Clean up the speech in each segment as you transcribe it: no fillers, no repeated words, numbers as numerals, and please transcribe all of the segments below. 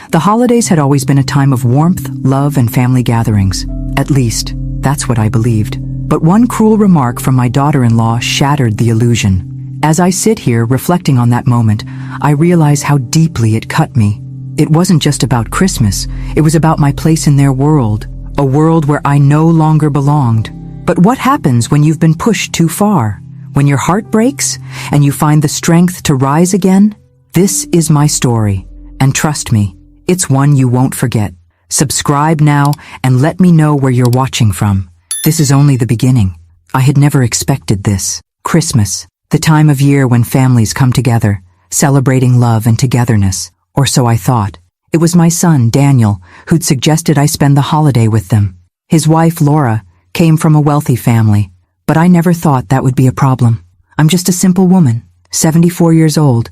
The holidays had always been a time of warmth, love, and family gatherings. At least, that's what I believed. But one cruel remark from my daughter-in-law shattered the illusion. As I sit here reflecting on that moment, I realize how deeply it cut me. It wasn't just about Christmas, it was about my place in their world, a world where I no longer belonged. But what happens when you've been pushed too far? When your heart breaks and you find the strength to rise again? This is my story, and trust me, it's one you won't forget. Subscribe now and let me know where you're watching from. This is only the beginning. I had never expected this. Christmas, the time of year when families come together, celebrating love and togetherness, or so I thought. It was my son, Daniel, who'd suggested I spend the holiday with them. His wife, Laura, came from a wealthy family, but I never thought that would be a problem. I'm just a simple woman, 74 years old,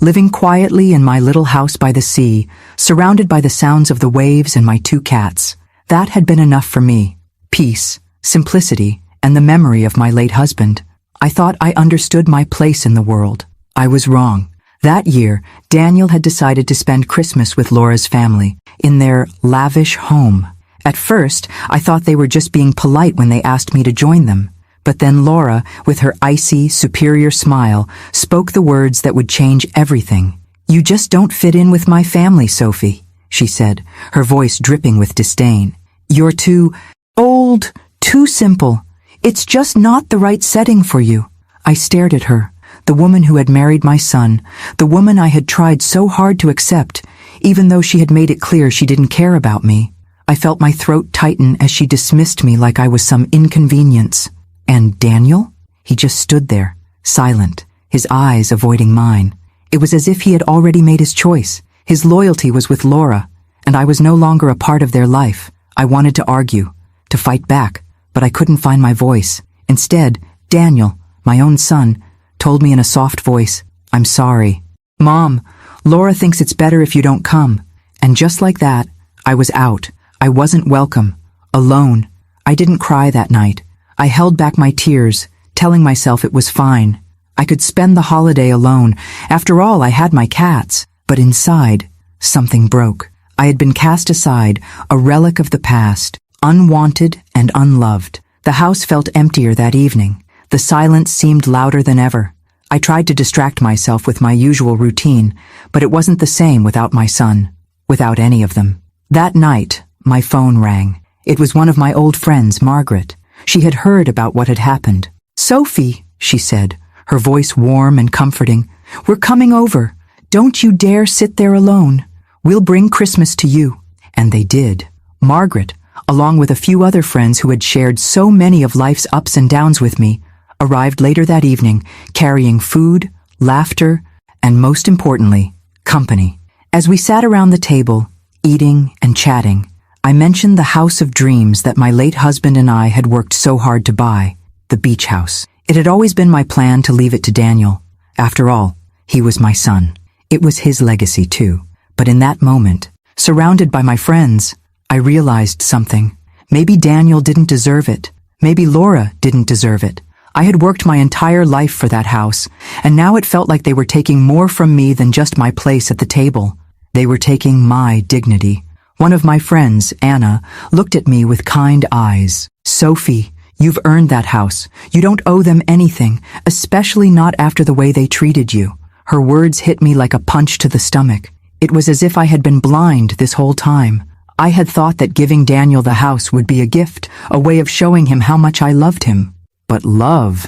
living quietly in my little house by the sea, surrounded by the sounds of the waves and my 2 cats. That had been enough for me. Peace, simplicity, and the memory of my late husband. I thought I understood my place in the world. I was wrong. That year, Daniel had decided to spend Christmas with Laura's family, in their lavish home. At first, I thought they were just being polite when they asked me to join them. But then Laura, with her icy, superior smile, spoke the words that would change everything. "You just don't fit in with my family, Sophie," she said, her voice dripping with disdain. "You're too old, too simple. It's just not the right setting for you." I stared at her, the woman who had married my son, the woman I had tried so hard to accept, even though she had made it clear she didn't care about me. I felt my throat tighten as she dismissed me like I was some inconvenience. And Daniel? He just stood there, silent, his eyes avoiding mine. It was as if he had already made his choice. His loyalty was with Laura, and I was no longer a part of their life. I wanted to argue, to fight back, but I couldn't find my voice. Instead, Daniel, my own son, told me in a soft voice, "I'm sorry. Mom, Laura thinks it's better if you don't come." And just like that, I was out. I wasn't welcome, alone. I didn't cry that night. I held back my tears, telling myself it was fine. I could spend the holiday alone. After all, I had my cats. But inside, something broke. I had been cast aside, a relic of the past, unwanted and unloved. The house felt emptier that evening. The silence seemed louder than ever. I tried to distract myself with my usual routine, but it wasn't the same without my son, without any of them. That night, my phone rang. It was one of my old friends, Margaret. She had heard about what had happened. "Sophie," she said, her voice warm and comforting, "we're coming over. Don't you dare sit there alone. We'll bring Christmas to you." And they did. Margaret, along with a few other friends who had shared so many of life's ups and downs with me, arrived later that evening, carrying food, laughter, and most importantly, company. As we sat around the table, eating and chatting, I mentioned the house of dreams that my late husband and I had worked so hard to buy, the beach house. It had always been my plan to leave it to Daniel. After all, he was my son. It was his legacy too. But in that moment, surrounded by my friends, I realized something. Maybe Daniel didn't deserve it. Maybe Laura didn't deserve it. I had worked my entire life for that house, and now it felt like they were taking more from me than just my place at the table. They were taking my dignity. One of my friends, Anna, looked at me with kind eyes. "Sophie, you've earned that house. You don't owe them anything, especially not after the way they treated you." Her words hit me like a punch to the stomach. It was as if I had been blind this whole time. I had thought that giving Daniel the house would be a gift, a way of showing him how much I loved him. But love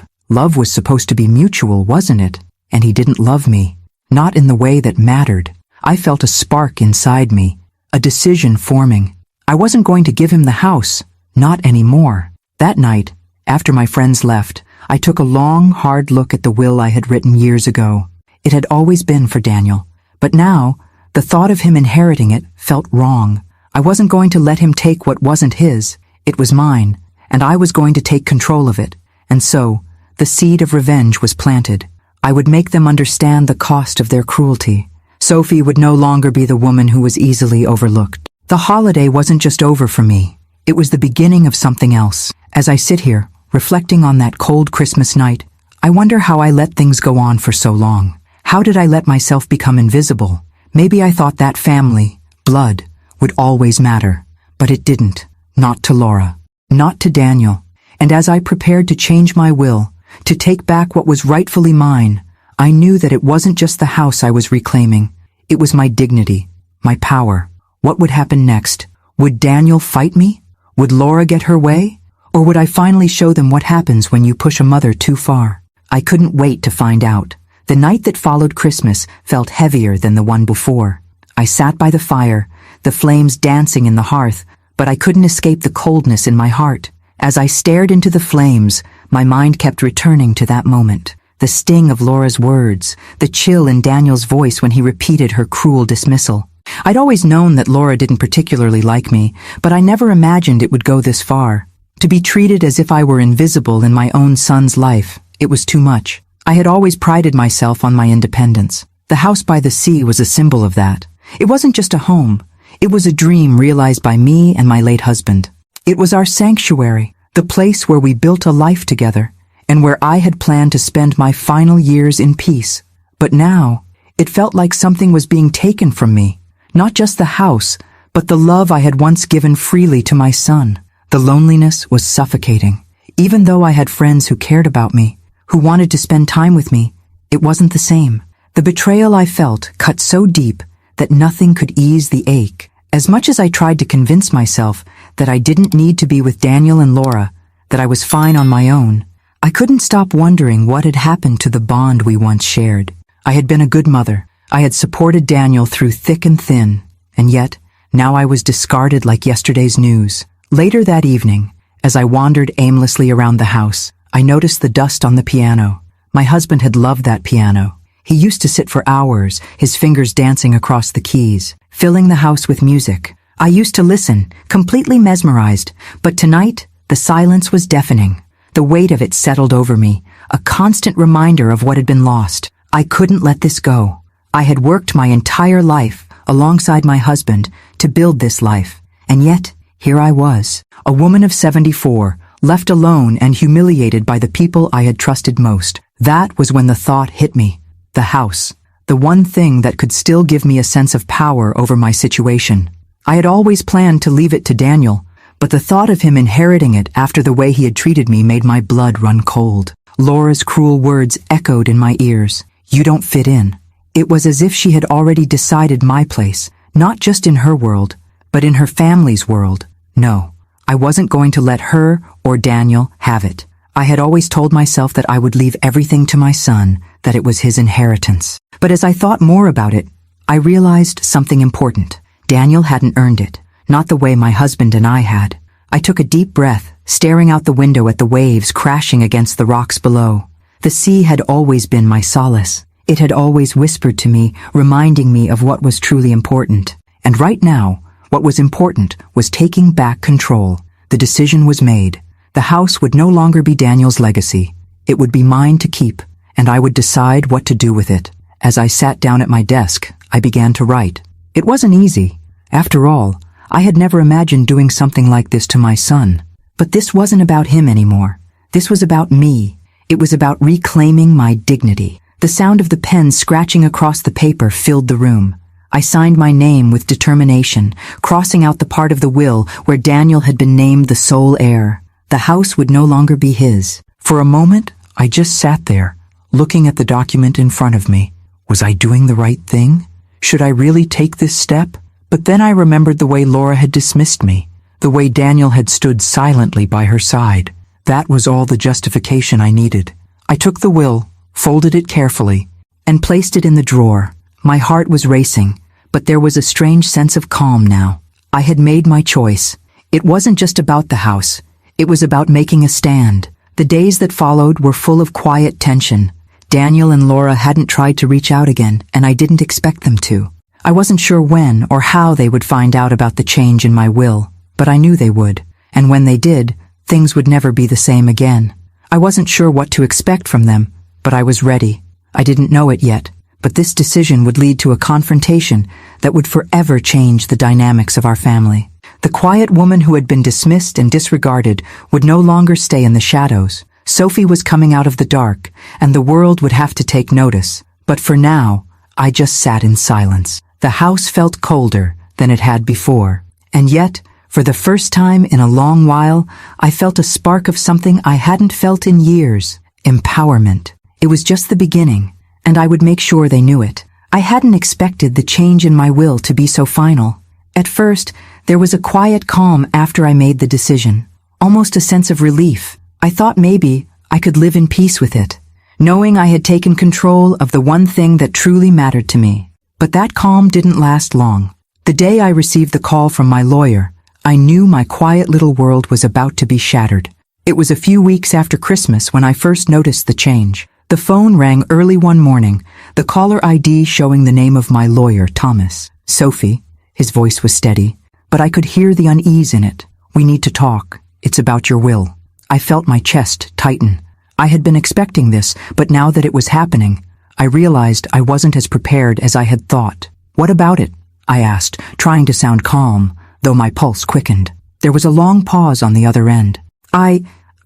was supposed to be mutual, wasn't it? And he didn't love me. Not in the way that mattered. I felt a spark inside me, a decision forming. I wasn't going to give him the house, not anymore. That night, after my friends left, I took a long, hard look at the will I had written years ago. It had always been for Daniel, but now, the thought of him inheriting it felt wrong. I wasn't going to let him take what wasn't his. It was mine, and I was going to take control of it. And so, the seed of revenge was planted. I would make them understand the cost of their cruelty. Sophie would no longer be the woman who was easily overlooked. The holiday wasn't just over for me. It was the beginning of something else. As I sit here, reflecting on that cold Christmas night, I wonder how I let things go on for so long. How did I let myself become invisible? Maybe I thought that family, blood, would always matter, but it didn't. Not to Laura. Not to Daniel. And as I prepared to change my will, to take back what was rightfully mine, I knew that it wasn't just the house I was reclaiming. It was my dignity, my power. What would happen next? Would Daniel fight me? Would Laura get her way? Or would I finally show them what happens when you push a mother too far? I couldn't wait to find out. The night that followed Christmas felt heavier than the one before. I sat by the fire, the flames dancing in the hearth, but I couldn't escape the coldness in my heart. As I stared into the flames, my mind kept returning to that moment. The sting of Laura's words, the chill in Daniel's voice when he repeated her cruel dismissal. I'd always known that Laura didn't particularly like me, but I never imagined it would go this far. To be treated as if I were invisible in my own son's life, it was too much. I had always prided myself on my independence. The house by the sea was a symbol of that. It wasn't just a home. It was a dream realized by me and my late husband. It was our sanctuary, the place where we built a life together, and where I had planned to spend my final years in peace. But now, it felt like something was being taken from me. Not just the house, but the love I had once given freely to my son. The loneliness was suffocating. Even though I had friends who cared about me, who wanted to spend time with me, it wasn't the same. The betrayal I felt cut so deep that nothing could ease the ache. As much as I tried to convince myself that I didn't need to be with Daniel and Laura, that I was fine on my own, I couldn't stop wondering what had happened to the bond we once shared. I had been a good mother. I had supported Daniel through thick and thin, and yet, now I was discarded like yesterday's news. Later that evening, as I wandered aimlessly around the house, I noticed the dust on the piano. My husband had loved that piano. He used to sit for hours, his fingers dancing across the keys, filling the house with music. I used to listen, completely mesmerized, but tonight, the silence was deafening. The weight of it settled over me, a constant reminder of what had been lost. I couldn't let this go. I had worked my entire life, alongside my husband, to build this life. And yet, here I was, a woman of 74, left alone and humiliated by the people I had trusted most. That was when the thought hit me. The house. The one thing that could still give me a sense of power over my situation. I had always planned to leave it to Daniel, but the thought of him inheriting it after the way he had treated me made my blood run cold. Laura's cruel words echoed in my ears. You don't fit in. It was as if she had already decided my place, not just in her world, but in her family's world. No, I wasn't going to let her or Daniel have it. I had always told myself that I would leave everything to my son, that it was his inheritance. But as I thought more about it, I realized something important. Daniel hadn't earned it, not the way my husband and I had. I took a deep breath, staring out the window at the waves crashing against the rocks below. The sea had always been my solace. It had always whispered to me, reminding me of what was truly important. And right now, what was important was taking back control. The decision was made. The house would no longer be Daniel's legacy. It would be mine to keep, and I would decide what to do with it. As I sat down at my desk, I began to write. It wasn't easy. After all, I had never imagined doing something like this to my son. But this wasn't about him anymore. This was about me. It was about reclaiming my dignity. The sound of the pen scratching across the paper filled the room. I signed my name with determination, crossing out the part of the will where Daniel had been named the sole heir. The house would no longer be his. For a moment, I just sat there, looking at the document in front of me. Was I doing the right thing? Should I really take this step? But then I remembered the way Laura had dismissed me, the way Daniel had stood silently by her side. That was all the justification I needed. I took the will, folded it carefully, and placed it in the drawer. My heart was racing, but there was a strange sense of calm now. I had made my choice. It wasn't just about the house. It was about making a stand. The days that followed were full of quiet tension. Daniel and Laura hadn't tried to reach out again, and I didn't expect them to. I wasn't sure when or how they would find out about the change in my will, but I knew they would. And when they did, things would never be the same again. I wasn't sure what to expect from them, but I was ready. I didn't know it yet, but this decision would lead to a confrontation that would forever change the dynamics of our family. The quiet woman who had been dismissed and disregarded would no longer stay in the shadows. Sophie was coming out of the dark, and the world would have to take notice. But for now, I just sat in silence. The house felt colder than it had before, and yet, for the first time in a long while, I felt a spark of something I hadn't felt in years: empowerment. It was just the beginning, and I would make sure they knew it. I hadn't expected the change in my will to be so final. At first, there was a quiet calm after I made the decision, almost a sense of relief. I thought maybe I could live in peace with it, knowing I had taken control of the one thing that truly mattered to me. But that calm didn't last long. The day I received the call from my lawyer, I knew my quiet little world was about to be shattered. It was a few weeks after Christmas when I first noticed the change. The phone rang early one morning, the caller ID showing the name of my lawyer, Thomas. "Sophie," his voice was steady, but I could hear the unease in it. "We need to talk. It's about your will." I felt my chest tighten. I had been expecting this, but now that it was happening, I realized I wasn't as prepared as I had thought. "What about it?" I asked, trying to sound calm, though my pulse quickened. There was a long pause on the other end. I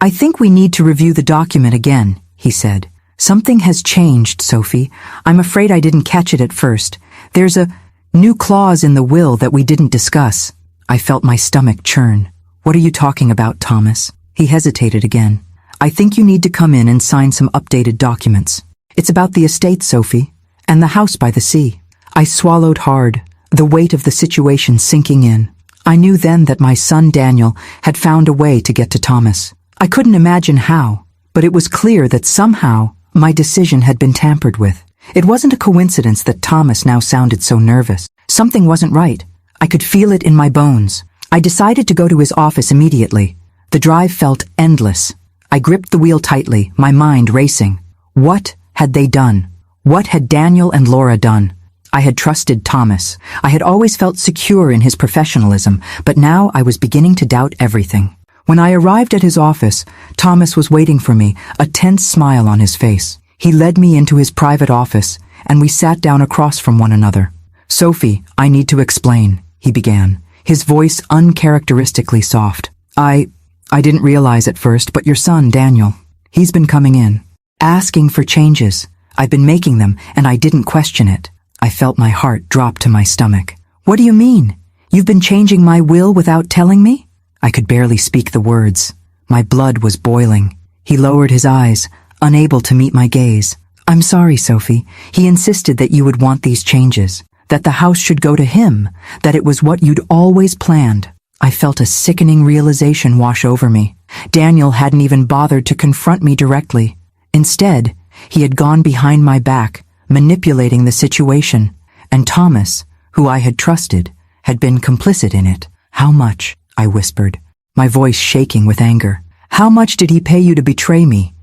think we need to review the document again," he said. "Something has changed, Sophie. I'm afraid I didn't catch it at first. There's a new clause in the will that we didn't discuss." I felt my stomach churn. "What are you talking about, Thomas?" He hesitated again. "I think you need to come in and sign some updated documents. It's about the estate, Sophie, and the house by the sea." I swallowed hard, the weight of the situation sinking in. I knew then that my son Daniel had found a way to get to Thomas. I couldn't imagine how, but it was clear that somehow my decision had been tampered with. It wasn't a coincidence that Thomas now sounded so nervous. Something wasn't right. I could feel it in my bones. I decided to go to his office immediately. The drive felt endless. I gripped the wheel tightly, my mind racing. What had they done? What had Daniel and Laura done? I had trusted Thomas. I had always felt secure in his professionalism, but now I was beginning to doubt everything. When I arrived at his office, Thomas was waiting for me, a tense smile on his face. He led me into his private office, and we sat down across from one another. "Sophie, I need to explain," he began, his voice uncharacteristically soft. I didn't realize at first, but your son, Daniel, he's been coming in, asking for changes. I've been making them, and I didn't question it." I felt my heart drop to my stomach. "What do you mean? You've been changing my will without telling me?" I could barely speak the words. My blood was boiling. He lowered his eyes, unable to meet my gaze. "I'm sorry, Sophie. He insisted that you would want these changes, that the house should go to him, that it was what you'd always planned." I felt a sickening realization wash over me. Daniel hadn't even bothered to confront me directly. Instead, he had gone behind my back, manipulating the situation, and Thomas, who I had trusted, had been complicit in it. "How much?" I whispered, my voice shaking with anger. "How much did he pay you to betray me?"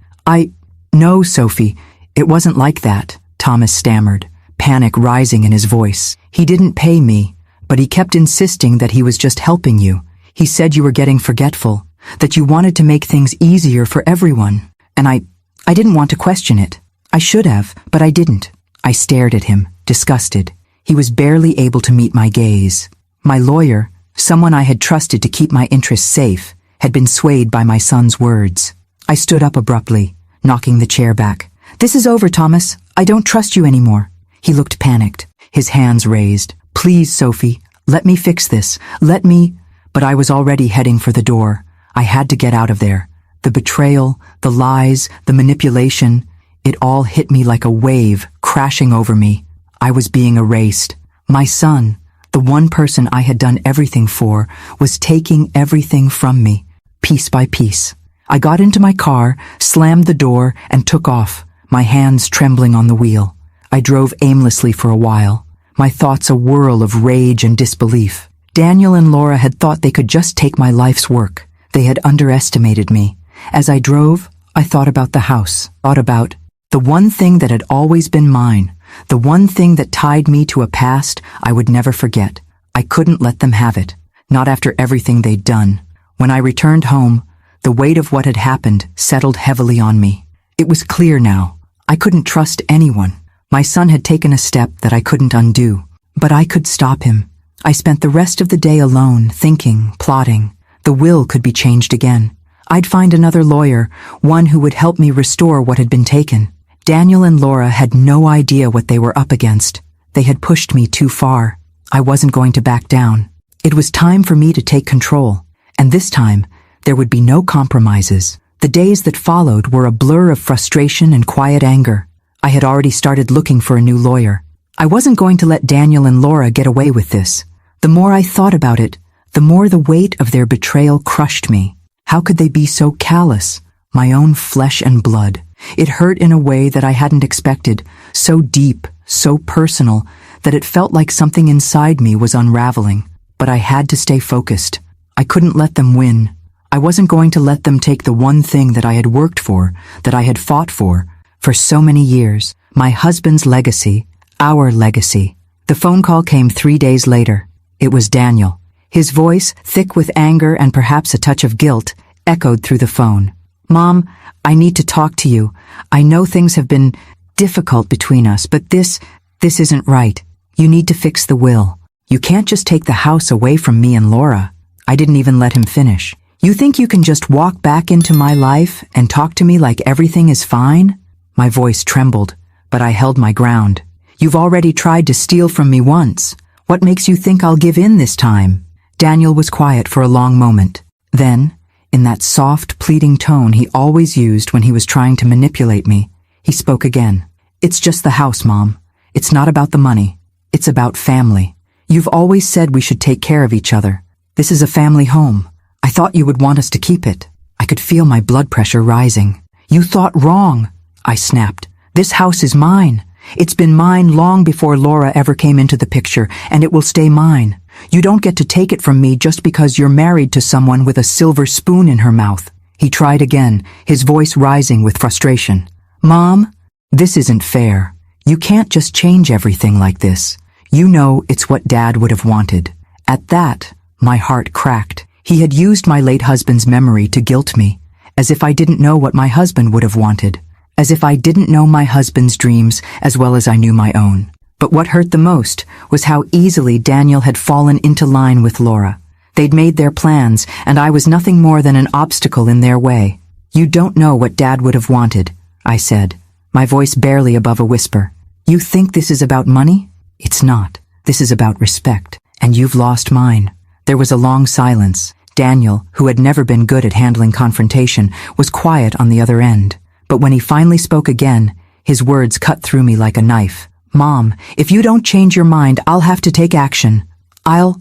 No, Sophie, it wasn't like that," Thomas stammered, panic rising in his voice. "He didn't pay me, but he kept insisting that he was just helping you. He said you were getting forgetful, that you wanted to make things easier for everyone. And I didn't want to question it. I should have, but I didn't." I stared at him, disgusted. He was barely able to meet my gaze. My lawyer, someone I had trusted to keep my interests safe, had been swayed by my son's words. I stood up abruptly, knocking the chair back. "This is over, Thomas. I don't trust you anymore." He looked panicked, his hands raised. "Please, Sophie, let me fix this. Let me—" But I was already heading for the door. I had to get out of there. The betrayal, the lies, the manipulation, it all hit me like a wave, crashing over me. I was being erased. My son, the one person I had done everything for, was taking everything from me, piece by piece. I got into my car, slammed the door, and took off, my hands trembling on the wheel. I drove aimlessly for a while, my thoughts a whirl of rage and disbelief. Daniel and Laura had thought they could just take my life's work. They had underestimated me. As I drove, I thought about the house, thought about the one thing that had always been mine, the one thing that tied me to a past I would never forget. I couldn't let them have it, not after everything they'd done. When I returned home, the weight of what had happened settled heavily on me. It was clear now. I couldn't trust anyone. My son had taken a step that I couldn't undo, but I could stop him. I spent the rest of the day alone, thinking, plotting. The will could be changed again. I'd find another lawyer, one who would help me restore what had been taken. Daniel and Laura had no idea what they were up against. They had pushed me too far. I wasn't going to back down. It was time for me to take control. And this time, there would be no compromises. The days that followed were a blur of frustration and quiet anger. I had already started looking for a new lawyer. I wasn't going to let Daniel and Laura get away with this. The more I thought about it, the more the weight of their betrayal crushed me. How could they be so callous? My own flesh and blood. It hurt in a way that I hadn't expected, so deep, so personal, that it felt like something inside me was unraveling. But I had to stay focused. I couldn't let them win. I wasn't going to let them take the one thing that I had worked for, that I had fought for so many years. My husband's legacy, our legacy. The phone call came 3 days later. It was Daniel. His voice, thick with anger and perhaps a touch of guilt, echoed through the phone. "Mom, I need to talk to you. I know things have been difficult between us, but this isn't right. You need to fix the will. You can't just take the house away from me and Laura." I didn't even let him finish. "You think you can just walk back into my life and talk to me like everything is fine?" My voice trembled, but I held my ground. "You've already tried to steal from me once. What makes you think I'll give in this time?" Daniel was quiet for a long moment. Then, in that soft, pleading tone he always used when he was trying to manipulate me, he spoke again. "It's just the house, Mom. It's not about the money. It's about family. You've always said we should take care of each other. This is a family home. I thought you would want us to keep it." I could feel my blood pressure rising. "You thought wrong," I snapped. "This house is mine. It's been mine long before Laura ever came into the picture, and it will stay mine. You don't get to take it from me just because you're married to someone with a silver spoon in her mouth." He tried again, his voice rising with frustration. "Mom, this isn't fair. You can't just change everything like this. You know it's what Dad would have wanted." At that, my heart cracked. He had used my late husband's memory to guilt me, as if I didn't know what my husband would have wanted, as if I didn't know my husband's dreams as well as I knew my own. But what hurt the most was how easily Daniel had fallen into line with Laura. They'd made their plans, and I was nothing more than an obstacle in their way. "You don't know what Dad would have wanted," I said, my voice barely above a whisper. "You think this is about money? It's not. This is about respect, and you've lost mine." There was a long silence. Daniel, who had never been good at handling confrontation, was quiet on the other end. But when he finally spoke again, his words cut through me like a knife. "Mom, if you don't change your mind, I'll have to take action. I'll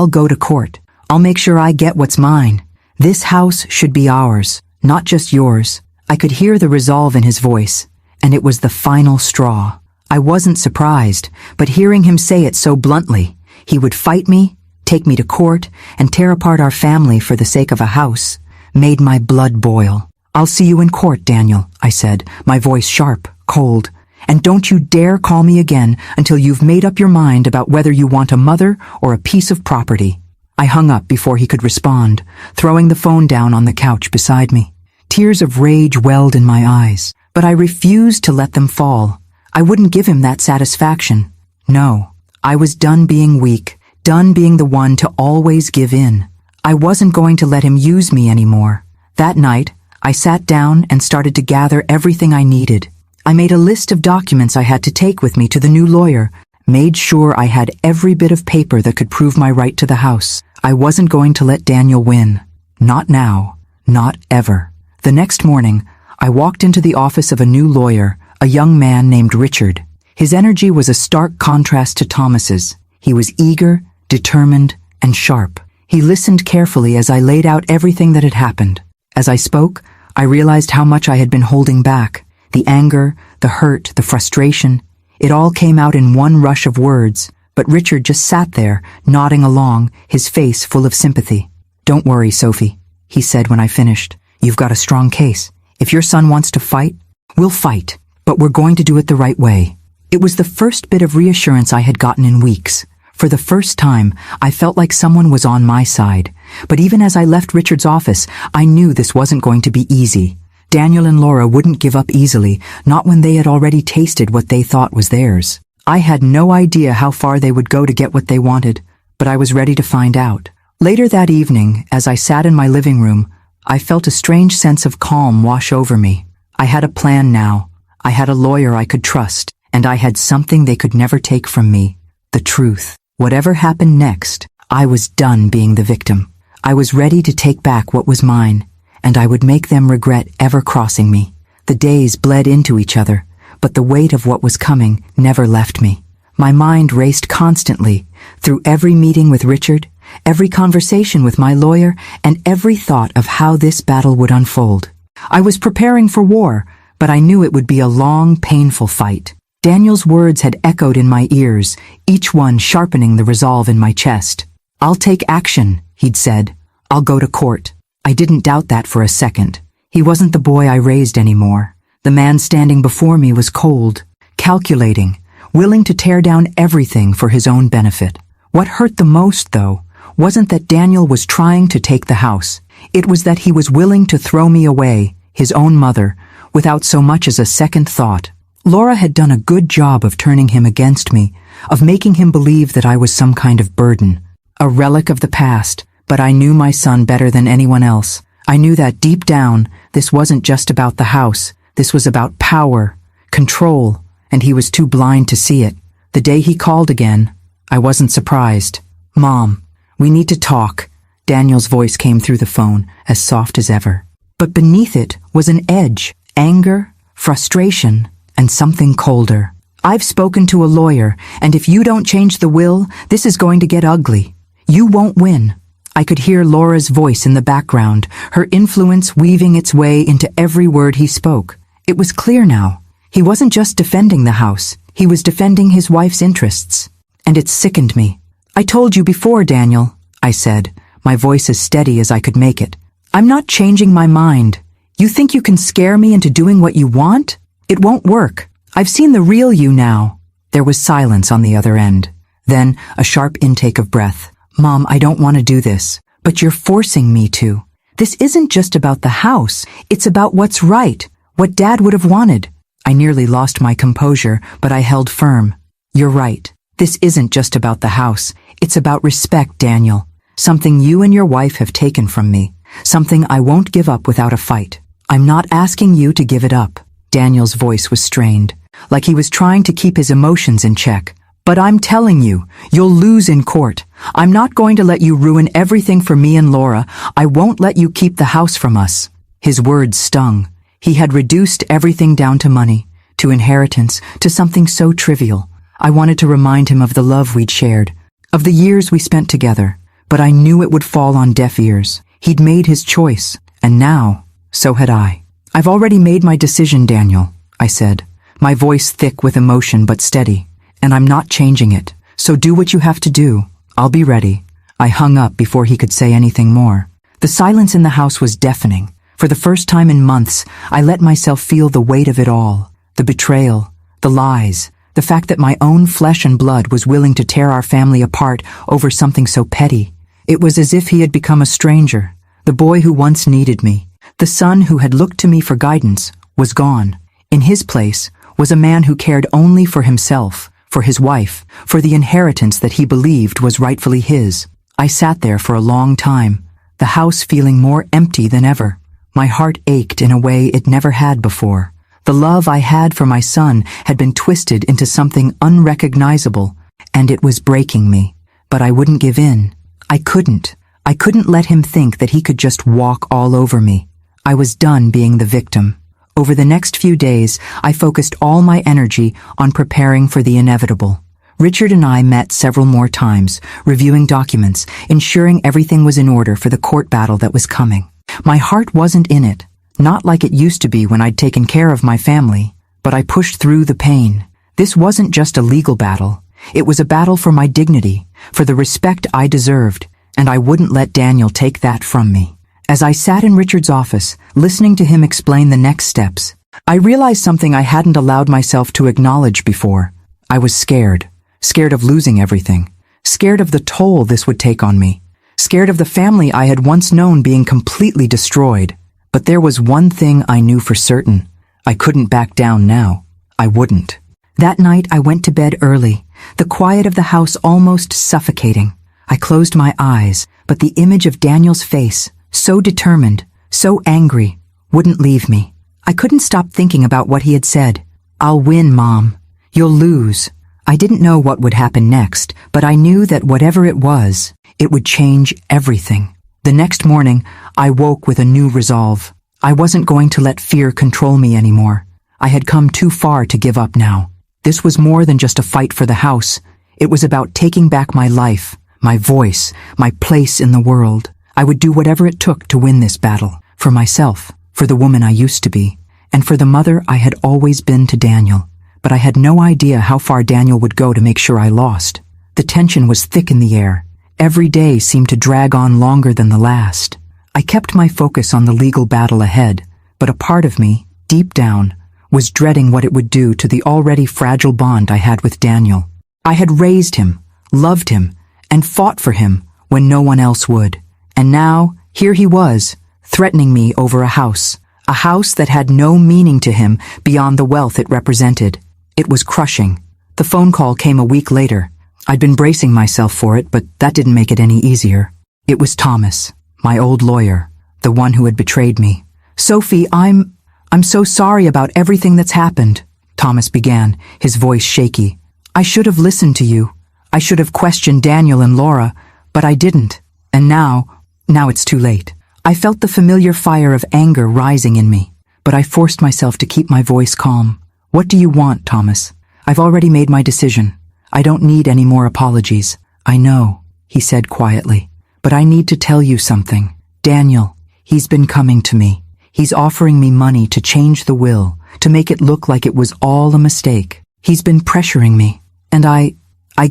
go to court. I'll make sure I get what's mine. This house should be ours, not just yours." I could hear the resolve in his voice, and it was the final straw. I wasn't surprised, but hearing him say it so bluntly, he would fight me, take me to court, and tear apart our family for the sake of a house, made my blood boil. "I'll see you in court, Daniel," I said, my voice sharp, cold. "And don't you dare call me again until you've made up your mind about whether you want a mother or a piece of property." I hung up before he could respond, throwing the phone down on the couch beside me. Tears of rage welled in my eyes, but I refused to let them fall. I wouldn't give him that satisfaction. No, I was done being weak, done being the one to always give in. I wasn't going to let him use me anymore. That night, I sat down and started to gather everything I needed. I made a list of documents I had to take with me to the new lawyer, made sure I had every bit of paper that could prove my right to the house. I wasn't going to let Daniel win. Not now. Not ever. The next morning, I walked into the office of a new lawyer, a young man named Richard. His energy was a stark contrast to Thomas's. He was eager, determined, and sharp. He listened carefully as I laid out everything that had happened. As I spoke, I realized how much I had been holding back. The anger, the hurt, the frustration, it all came out in one rush of words, but Richard just sat there, nodding along, his face full of sympathy. "Don't worry, Sophie," he said when I finished. "You've got a strong case. If your son wants to fight, we'll fight, but we're going to do it the right way." It was the first bit of reassurance I had gotten in weeks. For the first time, I felt like someone was on my side. But even as I left Richard's office, I knew this wasn't going to be easy. Daniel and Laura wouldn't give up easily, not when they had already tasted what they thought was theirs. I had no idea how far they would go to get what they wanted, but I was ready to find out. Later that evening, as I sat in my living room, I felt a strange sense of calm wash over me. I had a plan now. I had a lawyer I could trust, and I had something they could never take from me, the truth. Whatever happened next, I was done being the victim. I was ready to take back what was mine, and I would make them regret ever crossing me. The days bled into each other, but the weight of what was coming never left me. My mind raced constantly through every meeting with Richard, every conversation with my lawyer, and every thought of how this battle would unfold. I was preparing for war, but I knew it would be a long, painful fight. Daniel's words had echoed in my ears, each one sharpening the resolve in my chest. "I'll take action," he'd said. "I'll go to court." I didn't doubt that for a second. He wasn't the boy I raised anymore. The man standing before me was cold, calculating, willing to tear down everything for his own benefit. What hurt the most, though, wasn't that Daniel was trying to take the house. It was that he was willing to throw me away, his own mother, without so much as a second thought. Laura had done a good job of turning him against me, of making him believe that I was some kind of burden, a relic of the past, but I knew my son better than anyone else. I knew that deep down, this wasn't just about the house. This was about power, control, and he was too blind to see it. The day he called again, I wasn't surprised. "Mom, we need to talk." Daniel's voice came through the phone, as soft as ever. But beneath it was an edge, anger, frustration, and something colder. "I've spoken to a lawyer, and if you don't change the will, this is going to get ugly. You won't win." I could hear Laura's voice in the background, her influence weaving its way into every word he spoke. It was clear now. He wasn't just defending the house, he was defending his wife's interests. And it sickened me. "I told you before, Daniel," I said, my voice as steady as I could make it. "I'm not changing my mind. You think you can scare me into doing what you want? It won't work. I've seen the real you now." There was silence on the other end. Then a sharp intake of breath. "Mom, I don't want to do this, but you're forcing me to. This isn't just about the house, it's about what's right, what Dad would have wanted." I nearly lost my composure, but I held firm. "You're right. This isn't just about the house. It's about respect, Daniel. Something you and your wife have taken from me. Something I won't give up without a fight. I'm not asking you to give it up." Daniel's voice was strained, like he was trying to keep his emotions in check. "But I'm telling you, you'll lose in court. I'm not going to let you ruin everything for me and Laura. I won't let you keep the house from us." His words stung. He had reduced everything down to money, to inheritance, to something so trivial. I wanted to remind him of the love we'd shared, of the years we spent together, but I knew it would fall on deaf ears. He'd made his choice, and now, so had I. "I've already made my decision, Daniel," I said, my voice thick with emotion but steady. "And I'm not changing it. So do what you have to do. I'll be ready." I hung up before he could say anything more. The silence in the house was deafening. For the first time in months, I let myself feel the weight of it all. The betrayal, the lies, the fact that my own flesh and blood was willing to tear our family apart over something so petty. It was as if he had become a stranger. The boy who once needed me, the son who had looked to me for guidance, was gone. In his place was a man who cared only for himself, for his wife, for the inheritance that he believed was rightfully his. I sat there for a long time, the house feeling more empty than ever. My heart ached in a way it never had before. The love I had for my son had been twisted into something unrecognizable, and it was breaking me. But I wouldn't give in. I couldn't. I couldn't let him think that he could just walk all over me. I was done being the victim. Over the next few days, I focused all my energy on preparing for the inevitable. Richard and I met several more times, reviewing documents, ensuring everything was in order for the court battle that was coming. My heart wasn't in it, not like it used to be when I'd taken care of my family, but I pushed through the pain. This wasn't just a legal battle. It was a battle for my dignity, for the respect I deserved, and I wouldn't let Daniel take that from me. As I sat in Richard's office, listening to him explain the next steps, I realized something I hadn't allowed myself to acknowledge before. I was scared. Scared of losing everything. Scared of the toll this would take on me. Scared of the family I had once known being completely destroyed. But there was one thing I knew for certain. I couldn't back down now. I wouldn't. That night I went to bed early, the quiet of the house almost suffocating. I closed my eyes, but the image of Daniel's face, so determined, so angry, wouldn't leave me. I couldn't stop thinking about what he had said. "I'll win, Mom. You'll lose. I didn't know what would happen next, but I knew that whatever it was, it would change everything. The next morning, I woke with a new resolve. I wasn't going to let fear control me anymore. I had come too far to give up now. This was more than just a fight for the house. It was about taking back my life, my voice, my place in the world. I would do whatever it took to win this battle. For myself, for the woman I used to be, and for the mother I had always been to Daniel. But I had no idea how far Daniel would go to make sure I lost. The tension was thick in the air. Every day seemed to drag on longer than the last. I kept my focus on the legal battle ahead, but a part of me, deep down, was dreading what it would do to the already fragile bond I had with Daniel. I had raised him, loved him, and fought for him when no one else would. And now, here he was, threatening me over a house that had no meaning to him beyond the wealth it represented. It was crushing. The phone call came a week later. I'd been bracing myself for it, but that didn't make it any easier. It was Thomas, my old lawyer, the one who had betrayed me. "Sophie, I'm so sorry about everything that's happened," Thomas began, his voice shaky. "I should have listened to you. I should have questioned Daniel and Laura, but I didn't. And now it's too late." I felt the familiar fire of anger rising in me, but I forced myself to keep my voice calm. "What do you want, Thomas? I've already made my decision. I don't need any more apologies." "I know," he said quietly, "but I need to tell you something. Daniel, he's been coming to me. He's offering me money to change the will, to make it look like it was all a mistake. He's been pressuring me, and I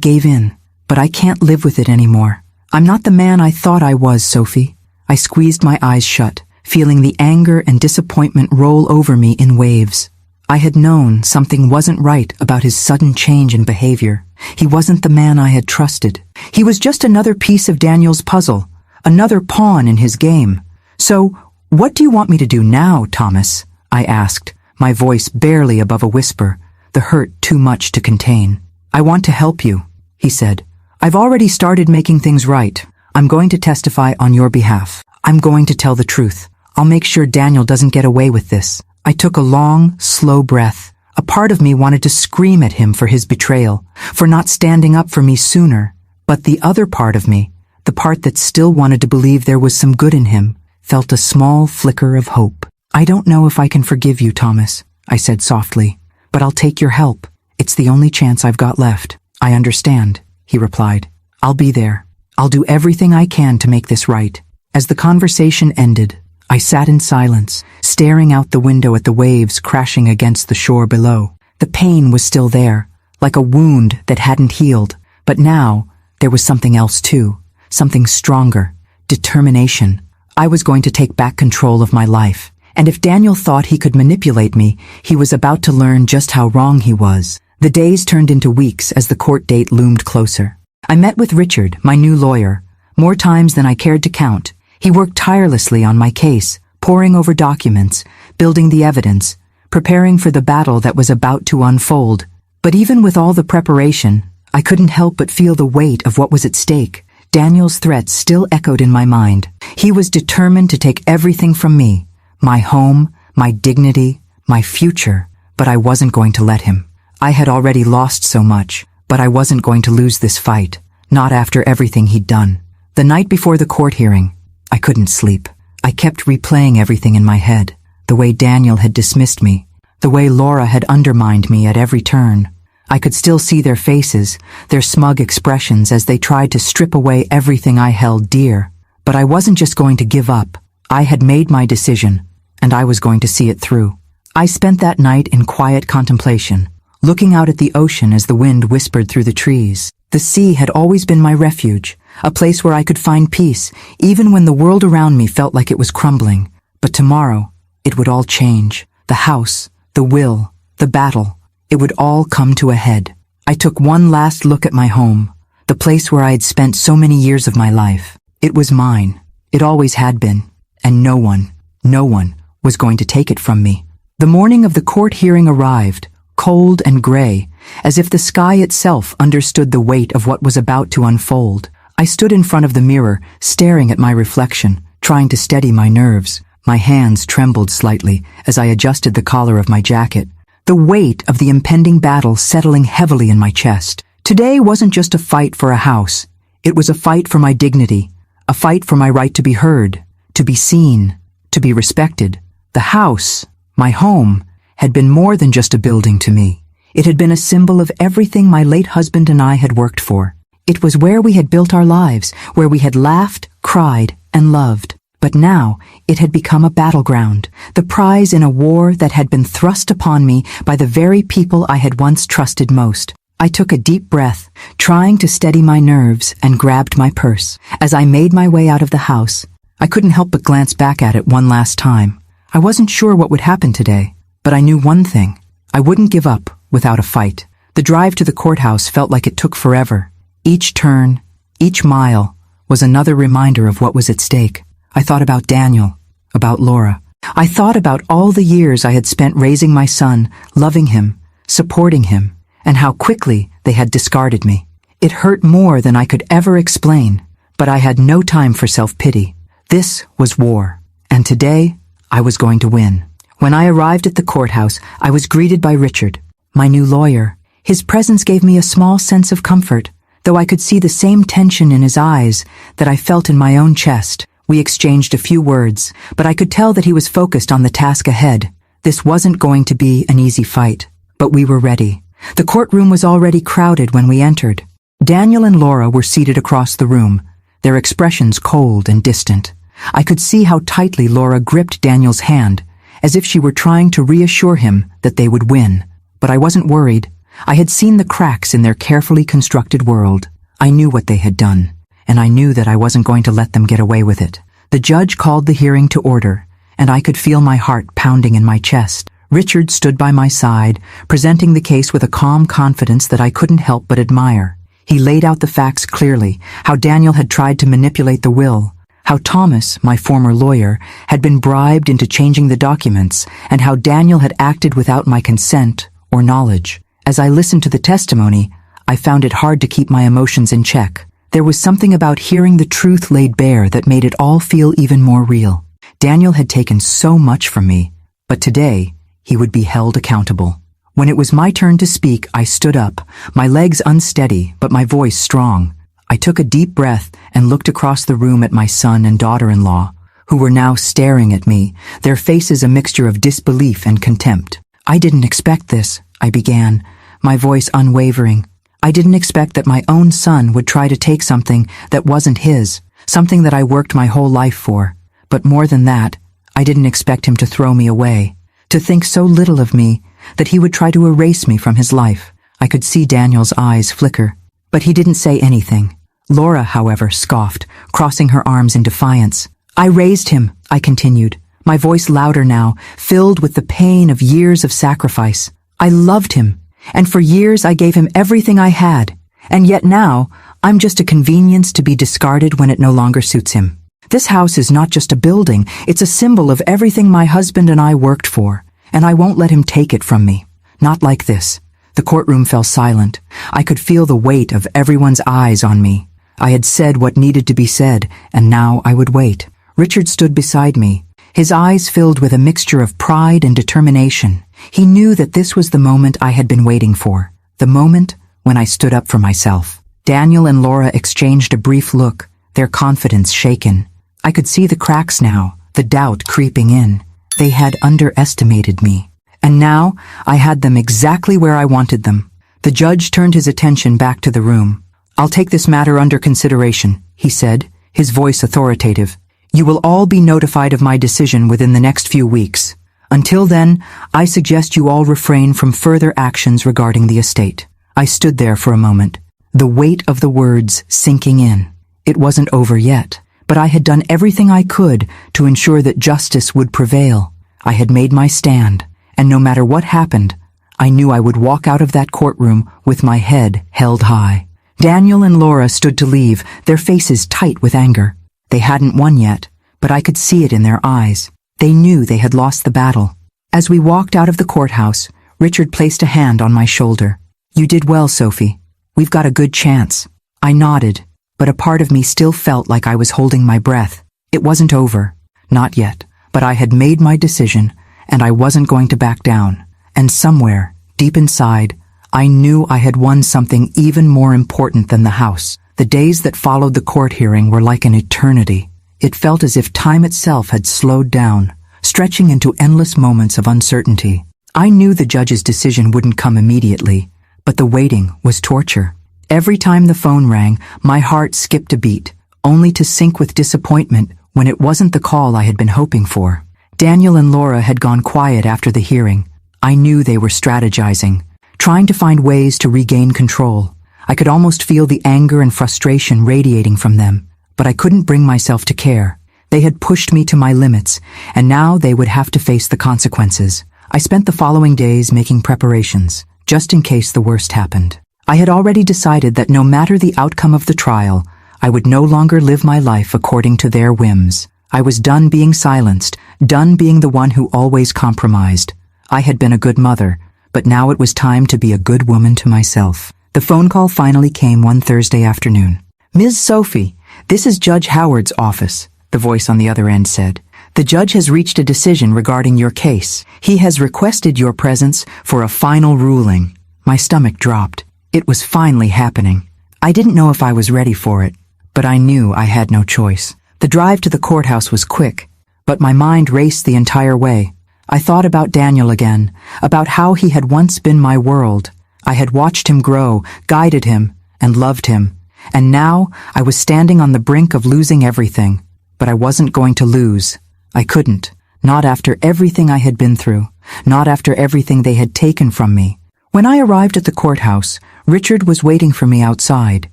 gave in, but I can't live with it anymore. I'm not the man I thought I was, Sophie." I squeezed my eyes shut, feeling the anger and disappointment roll over me in waves. I had known something wasn't right about his sudden change in behavior. He wasn't the man I had trusted. He was just another piece of Daniel's puzzle, another pawn in his game. "So, what do you want me to do now, Thomas?" I asked, my voice barely above a whisper, the hurt too much to contain. "I want to help you," he said. "I've already started making things right. I'm going to testify on your behalf. I'm going to tell the truth. I'll make sure Daniel doesn't get away with this." I took a long, slow breath. A part of me wanted to scream at him for his betrayal, for not standing up for me sooner. But the other part of me, the part that still wanted to believe there was some good in him, felt a small flicker of hope. "I don't know if I can forgive you, Thomas," I said softly, "but I'll take your help. It's the only chance I've got left." "I understand," he replied. "I'll be there. I'll do everything I can to make this right." As the conversation ended, I sat in silence, staring out the window at the waves crashing against the shore below. The pain was still there, like a wound that hadn't healed, but now there was something else too, something stronger, determination. I was going to take back control of my life, and if Daniel thought he could manipulate me, he was about to learn just how wrong he was. The days turned into weeks as the court date loomed closer. I met with Richard, my new lawyer, more times than I cared to count. He worked tirelessly on my case, poring over documents, building the evidence, preparing for the battle that was about to unfold. But even with all the preparation, I couldn't help but feel the weight of what was at stake. Daniel's threats still echoed in my mind. He was determined to take everything from me, my home, my dignity, my future, but I wasn't going to let him. I had already lost so much, but I wasn't going to lose this fight, not after everything he'd done. The night before the court hearing, I couldn't sleep. I kept replaying everything in my head, the way Daniel had dismissed me, the way Laura had undermined me at every turn. I could still see their faces, their smug expressions as they tried to strip away everything I held dear. But I wasn't just going to give up. I had made my decision, and I was going to see it through. I spent that night in quiet contemplation, looking out at the ocean as the wind whispered through the trees. The sea had always been my refuge, a place where I could find peace, even when the world around me felt like it was crumbling. But tomorrow, it would all change. The house, the will, the battle, it would all come to a head. I took one last look at my home, the place where I had spent so many years of my life. It was mine. It always had been. And no one was going to take it from me. The morning of the court hearing arrived, cold and gray, as if the sky itself understood the weight of what was about to unfold. I stood in front of the mirror, staring at my reflection, trying to steady my nerves. My hands trembled slightly as I adjusted the collar of my jacket. the weight of the impending battle settling heavily in my chest. Today wasn't just a fight for a house. It was a fight for my dignity, a fight for my right to be heard, to be seen, to be respected. The house, my home, had been more than just a building to me. It had been a symbol of everything my late husband and I had worked for. It was where we had built our lives, where we had laughed, cried, and loved. But now it had become a battleground, the prize in a war that had been thrust upon me by the very people I had once trusted most. I took a deep breath, trying to steady my nerves, and grabbed my purse. As I made my way out of the house, I couldn't help but glance back at it one last time. I wasn't sure what would happen today, but I knew one thing. I wouldn't give up without a fight. The drive to the courthouse felt like it took forever. Each turn, each mile, was another reminder of what was at stake. I thought about Daniel, about Laura. I thought about all the years I had spent raising my son, loving him, supporting him, and how quickly they had discarded me. It hurt more than I could ever explain, but I had no time for self-pity. This was war, and today I was going to win. When I arrived at the courthouse, I was greeted by Richard, my new lawyer. His presence gave me a small sense of comfort, though I could see the same tension in his eyes that I felt in my own chest. We exchanged a few words, but I could tell that he was focused on the task ahead. This wasn't going to be an easy fight, but we were ready. The courtroom was already crowded when we entered. Daniel and Laura were seated across the room, their expressions cold and distant. I could see how tightly Laura gripped Daniel's hand, as if she were trying to reassure him that they would win. But I wasn't worried. I had seen the cracks in their carefully constructed world. I knew what they had done, and I knew that I wasn't going to let them get away with it. The judge called the hearing to order, and I could feel my heart pounding in my chest. Richard stood by my side, presenting the case with a calm confidence that I couldn't help but admire. He laid out the facts clearly, how Daniel had tried to manipulate the will, how Thomas, my former lawyer, had been bribed into changing the documents, and how Daniel had acted without my consent or knowledge. As I listened to the testimony, I found it hard to keep my emotions in check. There was something about hearing the truth laid bare that made it all feel even more real. Daniel had taken so much from me, but today he would be held accountable. When it was my turn to speak, I stood up, my legs unsteady but my voice strong. I took a deep breath and looked across the room at my son and daughter-in-law, who were now staring at me, their faces a mixture of disbelief and contempt. "I didn't expect this," I began, my voice unwavering. I didn't expect that my own son would try to take something that wasn't his, something that I worked my whole life for. But more than that, I didn't expect him to throw me away, to think so little of me that he would try to erase me from his life. I could see Daniel's eyes flicker, but he didn't say anything. Laura, however, scoffed, crossing her arms in defiance. "I raised him," I continued, my voice louder now, filled with the pain of years of sacrifice. "I loved him, and for years I gave him everything I had, and yet now I'm just a convenience to be discarded when it no longer suits him. This house is not just a building, it's a symbol of everything my husband and I worked for, and I won't let him take it from me. Not like this." The courtroom fell silent. I could feel the weight of everyone's eyes on me. I had said what needed to be said, and now I would wait. Richard stood beside me, his eyes filled with a mixture of pride and determination. He knew that this was the moment I had been waiting for, the moment when I stood up for myself. Daniel and Laura exchanged a brief look, their confidence shaken. I could see the cracks now, the doubt creeping in. They had underestimated me. And now I had them exactly where I wanted them. The judge turned his attention back to the room. "I'll take this matter under consideration," he said, his voice authoritative. "You will all be notified of my decision within the next few weeks. Until then, I suggest you all refrain from further actions regarding the estate." I stood there for a moment, the weight of the words sinking in. It wasn't over yet, but I had done everything I could to ensure that justice would prevail. I had made my stand, and no matter what happened, I knew I would walk out of that courtroom with my head held high. Daniel and Laura stood to leave, their faces tight with anger. They hadn't won yet, but I could see it in their eyes. They knew they had lost the battle. As we walked out of the courthouse, Richard placed a hand on my shoulder. "You did well, Sophie. We've got a good chance." I nodded, but a part of me still felt like I was holding my breath. It wasn't over. Not yet. But I had made my decision, and I wasn't going to back down. And somewhere, deep inside, I knew I had won something even more important than the house. The days that followed the court hearing were like an eternity. It felt as if time itself had slowed down, stretching into endless moments of uncertainty. I knew the judge's decision wouldn't come immediately, but the waiting was torture. Every time the phone rang, my heart skipped a beat, only to sink with disappointment when it wasn't the call I had been hoping for. Daniel and Laura had gone quiet after the hearing. I knew they were strategizing, trying to find ways to regain control. I could almost feel the anger and frustration radiating from them, but I couldn't bring myself to care. They had pushed me to my limits, and now they would have to face the consequences. I spent the following days making preparations, just in case the worst happened. I had already decided that no matter the outcome of the trial, I would no longer live my life according to their whims. I was done being silenced, done being the one who always compromised. I had been a good mother, but now it was time to be a good woman to myself. The phone call finally came one Thursday afternoon. "Ms. Sophie, this is Judge Howard's office," the voice on the other end said. "The judge has reached a decision regarding your case. He has requested your presence for a final ruling." My stomach dropped. It was finally happening. I didn't know if I was ready for it, but I knew I had no choice. The drive to the courthouse was quick, but my mind raced the entire way. I thought about Daniel again, about how he had once been my world. I had watched him grow, guided him, and loved him. And now I was standing on the brink of losing everything. But I wasn't going to lose. I couldn't. Not after everything I had been through. Not after everything they had taken from me. When I arrived at the courthouse, Richard was waiting for me outside.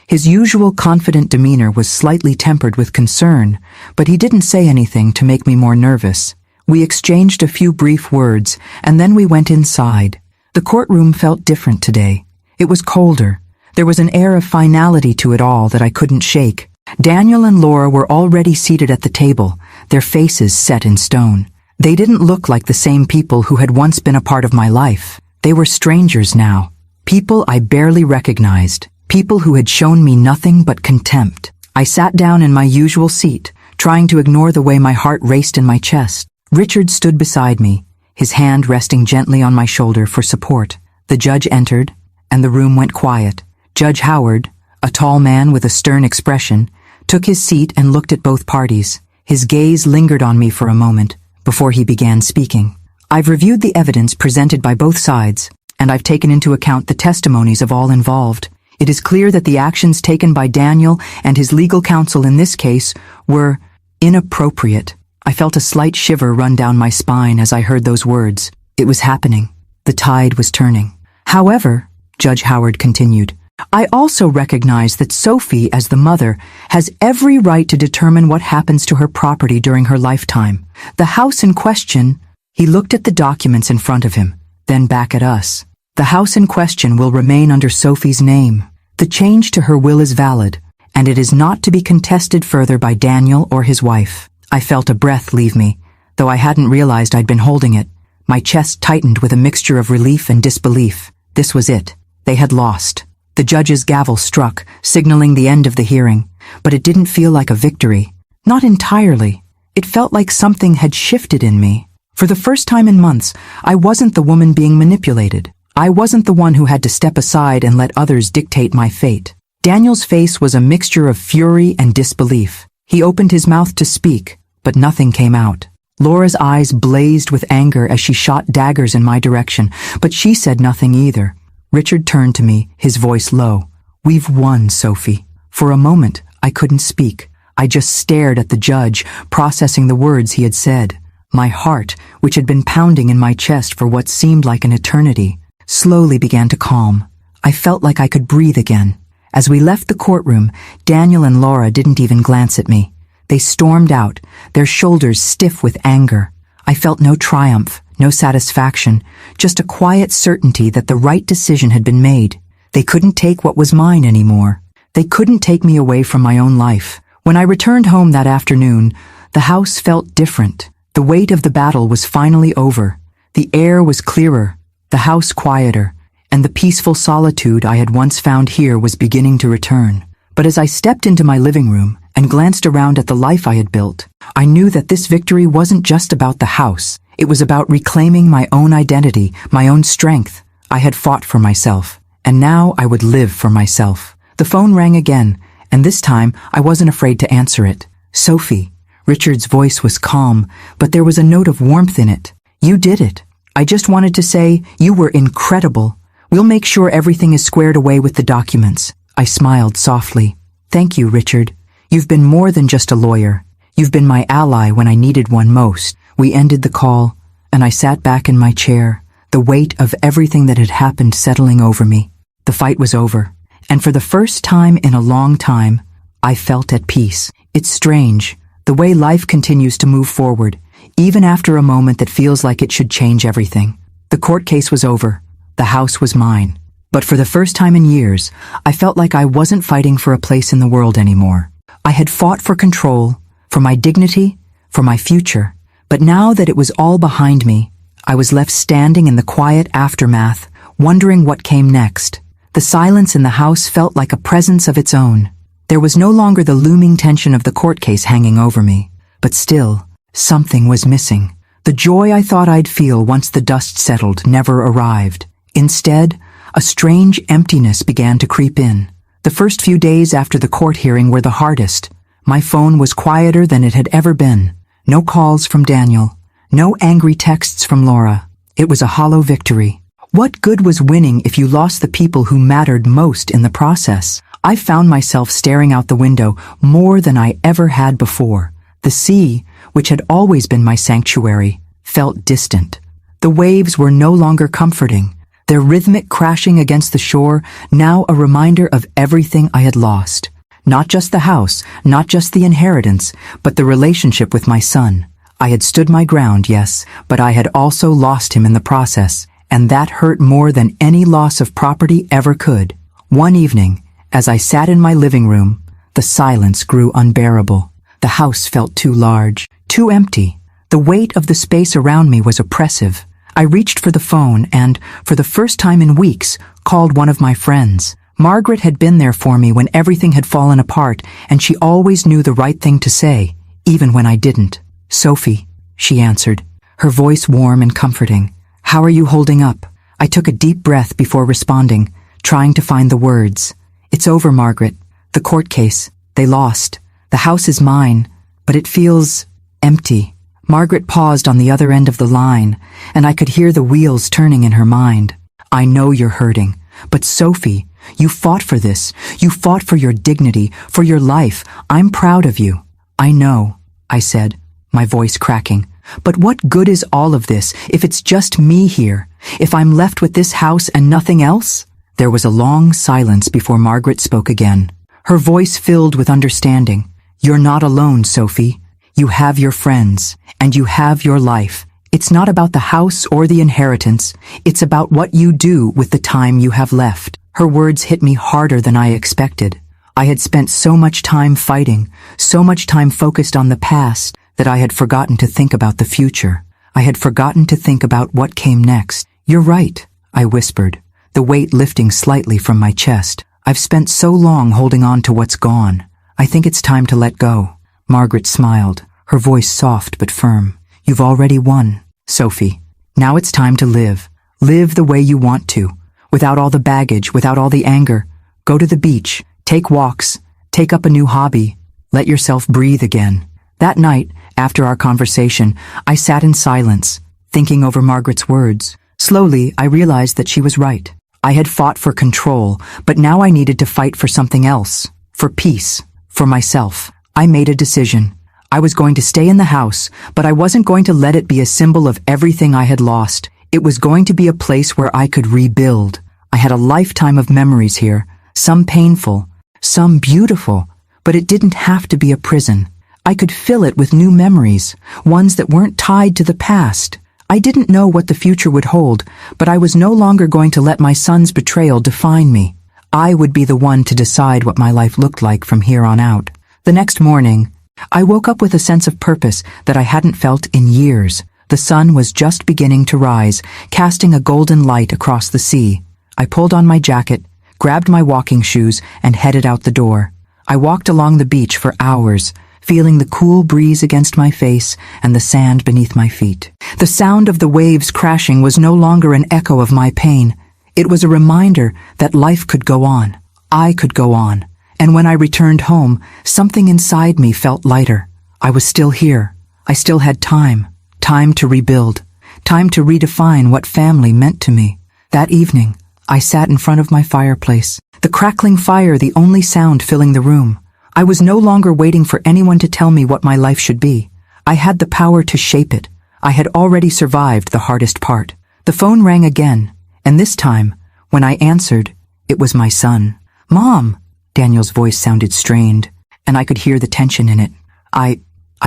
His usual confident demeanor was slightly tempered with concern, but he didn't say anything to make me more nervous. We exchanged a few brief words, and then we went inside. The courtroom felt different today. It was colder. There was an air of finality to it all that I couldn't shake. Daniel and Laura were already seated at the table, their faces set in stone. They didn't look like the same people who had once been a part of my life. They were strangers now. People I barely recognized. People who had shown me nothing but contempt. I sat down in my usual seat, trying to ignore the way my heart raced in my chest. Richard stood beside me, his hand resting gently on my shoulder for support. The judge entered, and the room went quiet. Judge Howard, a tall man with a stern expression, took his seat and looked at both parties. His gaze lingered on me for a moment before he began speaking. "I've reviewed the evidence presented by both sides, and I've taken into account the testimonies of all involved. It is clear that the actions taken by Daniel and his legal counsel in this case were inappropriate." I felt a slight shiver run down my spine as I heard those words. It was happening. The tide was turning. "However," Judge Howard continued, "I also recognize that Sophie, as the mother, has every right to determine what happens to her property during her lifetime. The house in question—" He looked at the documents in front of him, then back at us. "The house in question will remain under Sophie's name. The change to her will is valid, and it is not to be contested further by Daniel or his wife." I felt a breath leave me, though I hadn't realized I'd been holding it. My chest tightened with a mixture of relief and disbelief. This was it. They had lost. The judge's gavel struck, signaling the end of the hearing, but it didn't feel like a victory. Not entirely. It felt like something had shifted in me. For the first time in months, I wasn't the woman being manipulated. I wasn't the one who had to step aside and let others dictate my fate. Daniel's face was a mixture of fury and disbelief. He opened his mouth to speak, but nothing came out. Laura's eyes blazed with anger as she shot daggers in my direction, but she said nothing either. Richard turned to me, his voice low. "We've won, Sophie." For a moment, I couldn't speak. I just stared at the judge, processing the words he had said. My heart, which had been pounding in my chest for what seemed like an eternity, slowly began to calm. I felt like I could breathe again. As we left the courtroom, Daniel and Laura didn't even glance at me. They stormed out, their shoulders stiff with anger. I felt no triumph, no satisfaction, just a quiet certainty that the right decision had been made. They couldn't take what was mine anymore. They couldn't take me away from my own life. When I returned home that afternoon, the house felt different. The weight of the battle was finally over. The air was clearer, the house quieter, and the peaceful solitude I had once found here was beginning to return. But as I stepped into my living room and glanced around at the life I had built, I knew that this victory wasn't just about the house. It was about reclaiming my own identity, my own strength. I had fought for myself, and now I would live for myself. The phone rang again, and this time I wasn't afraid to answer it. Sophie. Richard's voice was calm, but there was a note of warmth in it. You did it. I just wanted to say, you were incredible. We'll make sure everything is squared away with the documents. I smiled softly. Thank you, Richard. You've been more than just a lawyer. You've been my ally when I needed one most. We ended the call, and I sat back in my chair, the weight of everything that had happened settling over me. The fight was over, and for the first time in a long time, I felt at peace. It's strange, the way life continues to move forward, even after a moment that feels like it should change everything. The court case was over. The house was mine. But for the first time in years, I felt like I wasn't fighting for a place in the world anymore. I had fought for control, for my dignity, for my future. But now that it was all behind me, I was left standing in the quiet aftermath, wondering what came next. The silence in the house felt like a presence of its own. There was no longer the looming tension of the court case hanging over me. But still, something was missing. The joy I thought I'd feel once the dust settled never arrived. Instead, a strange emptiness began to creep in. The first few days after the court hearing were the hardest. My phone was quieter than it had ever been. No calls from Daniel. No angry texts from Laura. It was a hollow victory. What good was winning if you lost the people who mattered most in the process? I found myself staring out the window more than I ever had before. The sea, which had always been my sanctuary, felt distant. The waves were no longer comforting. Their rhythmic crashing against the shore, now a reminder of everything I had lost. Not just the house, not just the inheritance, but the relationship with my son. I had stood my ground, yes, but I had also lost him in the process, and that hurt more than any loss of property ever could. One evening, as I sat in my living room, the silence grew unbearable. The house felt too large, too empty. The weight of the space around me was oppressive. I reached for the phone and, for the first time in weeks, called one of my friends. Margaret had been there for me when everything had fallen apart, and she always knew the right thing to say, even when I didn't. Sophie, she answered, her voice warm and comforting. How are you holding up? I took a deep breath before responding, trying to find the words. It's over, Margaret. The court case. They lost. The house is mine, but it feels empty. Margaret paused on the other end of the line, and I could hear the wheels turning in her mind. I know you're hurting, but Sophie, you fought for this. You fought for your dignity, for your life. I'm proud of you. I know, I said, my voice cracking. But what good is all of this if it's just me here? If I'm left with this house and nothing else? There was a long silence before Margaret spoke again. Her voice filled with understanding. You're not alone, Sophie. You have your friends, and you have your life. It's not about the house or the inheritance. It's about what you do with the time you have left. Her words hit me harder than I expected. I had spent so much time fighting, so much time focused on the past, that I had forgotten to think about the future. I had forgotten to think about what came next. You're right, I whispered, the weight lifting slightly from my chest. I've spent so long holding on to what's gone. I think it's time to let go. Margaret smiled, her voice soft but firm. You've already won, Sophie. Now it's time to live. Live the way you want to. Without all the baggage, without all the anger. Go to the beach, take walks, take up a new hobby. Let yourself breathe again. That night, after our conversation, I sat in silence, thinking over Margaret's words. Slowly, I realized that she was right. I had fought for control, but now I needed to fight for something else. For peace. For myself. I made a decision. I was going to stay in the house, but I wasn't going to let it be a symbol of everything I had lost. It was going to be a place where I could rebuild. I had a lifetime of memories here, some painful, some beautiful, but it didn't have to be a prison. I could fill it with new memories, ones that weren't tied to the past. I didn't know what the future would hold, but I was no longer going to let my son's betrayal define me. I would be the one to decide what my life looked like from here on out. The next morning, I woke up with a sense of purpose that I hadn't felt in years. The sun was just beginning to rise, casting a golden light across the sea. I pulled on my jacket, grabbed my walking shoes, and headed out the door. I walked along the beach for hours, feeling the cool breeze against my face and the sand beneath my feet. The sound of the waves crashing was no longer an echo of my pain. It was a reminder that life could go on. I could go on. And when I returned home, something inside me felt lighter. I was still here. I still had time. Time to rebuild. Time to redefine what family meant to me. That evening, I sat in front of my fireplace, the crackling fire the only sound filling the room. I was no longer waiting for anyone to tell me what my life should be. I had the power to shape it. I had already survived the hardest part. The phone rang again, and this time, when I answered, it was my son. "Mom!" Daniel's voice sounded strained, and I could hear the tension in it. I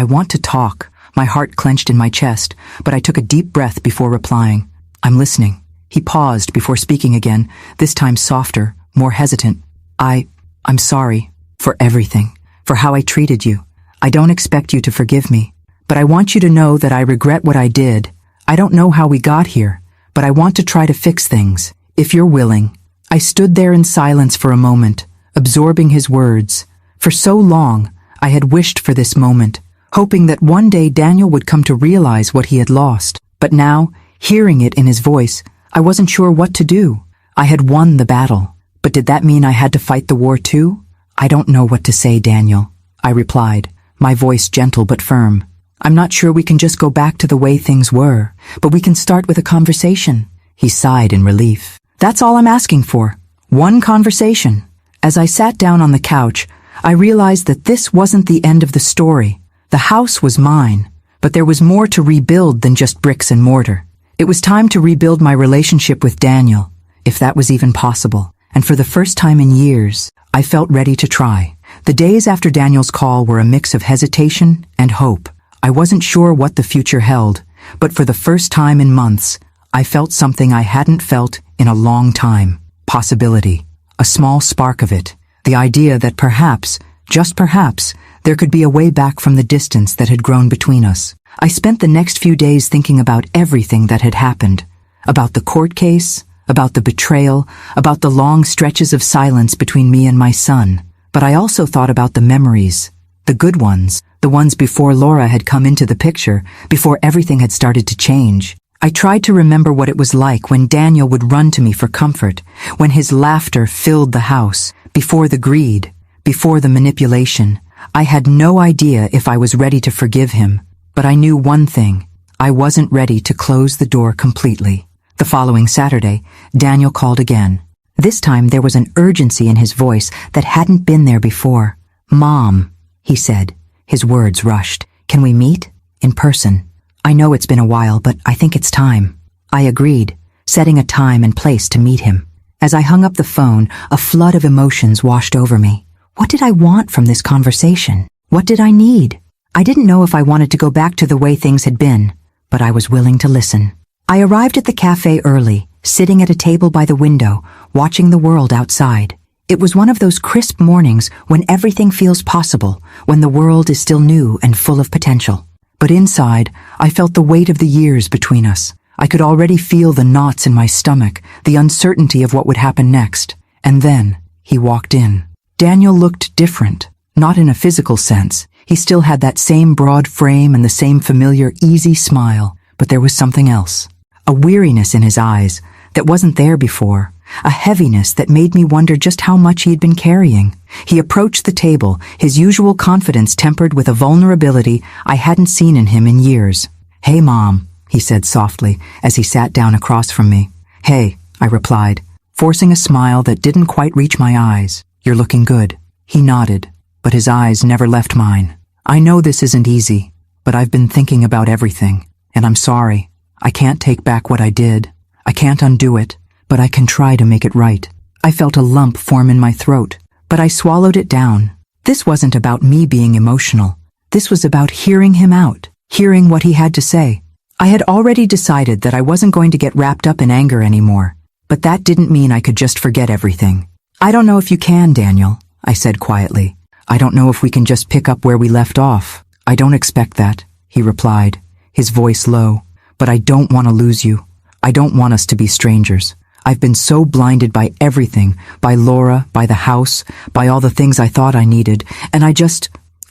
want to talk." My heart clenched in my chest, but I took a deep breath before replying. "I'm listening." He paused before speaking again, this time softer, more hesitant. I'm sorry for everything, for how I treated you. I don't expect you to forgive me, but I want you to know that I regret what I did. I don't know how we got here, but I want to try to fix things, if you're willing." I stood there in silence for a moment, absorbing his words. For so long, I had wished for this moment, hoping that one day Daniel would come to realize what he had lost. But now, hearing it in his voice, I wasn't sure what to do. I had won the battle, but did that mean I had to fight the war too? "I don't know what to say, Daniel," I replied, my voice gentle but firm. "I'm not sure we can just go back to the way things were, but we can start with a conversation." He sighed in relief. "That's all I'm asking for. One conversation." As I sat down on the couch, I realized that this wasn't the end of the story. The house was mine, but there was more to rebuild than just bricks and mortar. It was time to rebuild my relationship with Daniel, if that was even possible. And for the first time in years, I felt ready to try. The days after Daniel's call were a mix of hesitation and hope. I wasn't sure what the future held, but for the first time in months, I felt something I hadn't felt in a long time. Possibility. A small spark of it. The idea that perhaps, just perhaps, there could be a way back from the distance that had grown between us. I spent the next few days thinking about everything that had happened. About the court case, about the betrayal, about the long stretches of silence between me and my son. But I also thought about the memories, the good ones, the ones before Laura had come into the picture, before everything had started to change. I tried to remember what it was like when Daniel would run to me for comfort, when his laughter filled the house, before the greed, before the manipulation. I had no idea if I was ready to forgive him, but I knew one thing. I wasn't ready to close the door completely. The following Saturday, Daniel called again. This time there was an urgency in his voice that hadn't been there before. "Mom," he said. His words rushed. "Can we meet? In person? I know it's been a while, but I think it's time." I agreed, setting a time and place to meet him. As I hung up the phone, a flood of emotions washed over me. What did I want from this conversation? What did I need? I didn't know if I wanted to go back to the way things had been, but I was willing to listen. I arrived at the cafe early, sitting at a table by the window, watching the world outside. It was one of those crisp mornings when everything feels possible, when the world is still new and full of potential. But inside, I felt the weight of the years between us. I could already feel the knots in my stomach, the uncertainty of what would happen next. And then, he walked in. Daniel looked different, not in a physical sense. He still had that same broad frame and the same familiar, easy smile, but there was something else. A weariness in his eyes that wasn't there before, a heaviness that made me wonder just how much he had been carrying. He approached the table, his usual confidence tempered with a vulnerability I hadn't seen in him in years. "Hey, Mom," he said softly as he sat down across from me. "Hey," I replied, forcing a smile that didn't quite reach my eyes. "You're looking good." He nodded, but his eyes never left mine. "I know this isn't easy, but I've been thinking about everything, and I'm sorry. I can't take back what I did. I can't undo it, but I can try to make it right." I felt a lump form in my throat, but I swallowed it down. This wasn't about me being emotional. This was about hearing him out, hearing what he had to say. I had already decided that I wasn't going to get wrapped up in anger anymore, but that didn't mean I could just forget everything. "I don't know if you can, Daniel," I said quietly. "I don't know if we can just pick up where we left off." "I don't expect that," he replied, his voice low. "But I don't want to lose you. I don't want us to be strangers. I've been so blinded by everything, by Laura, by the house, by all the things I thought I needed, and I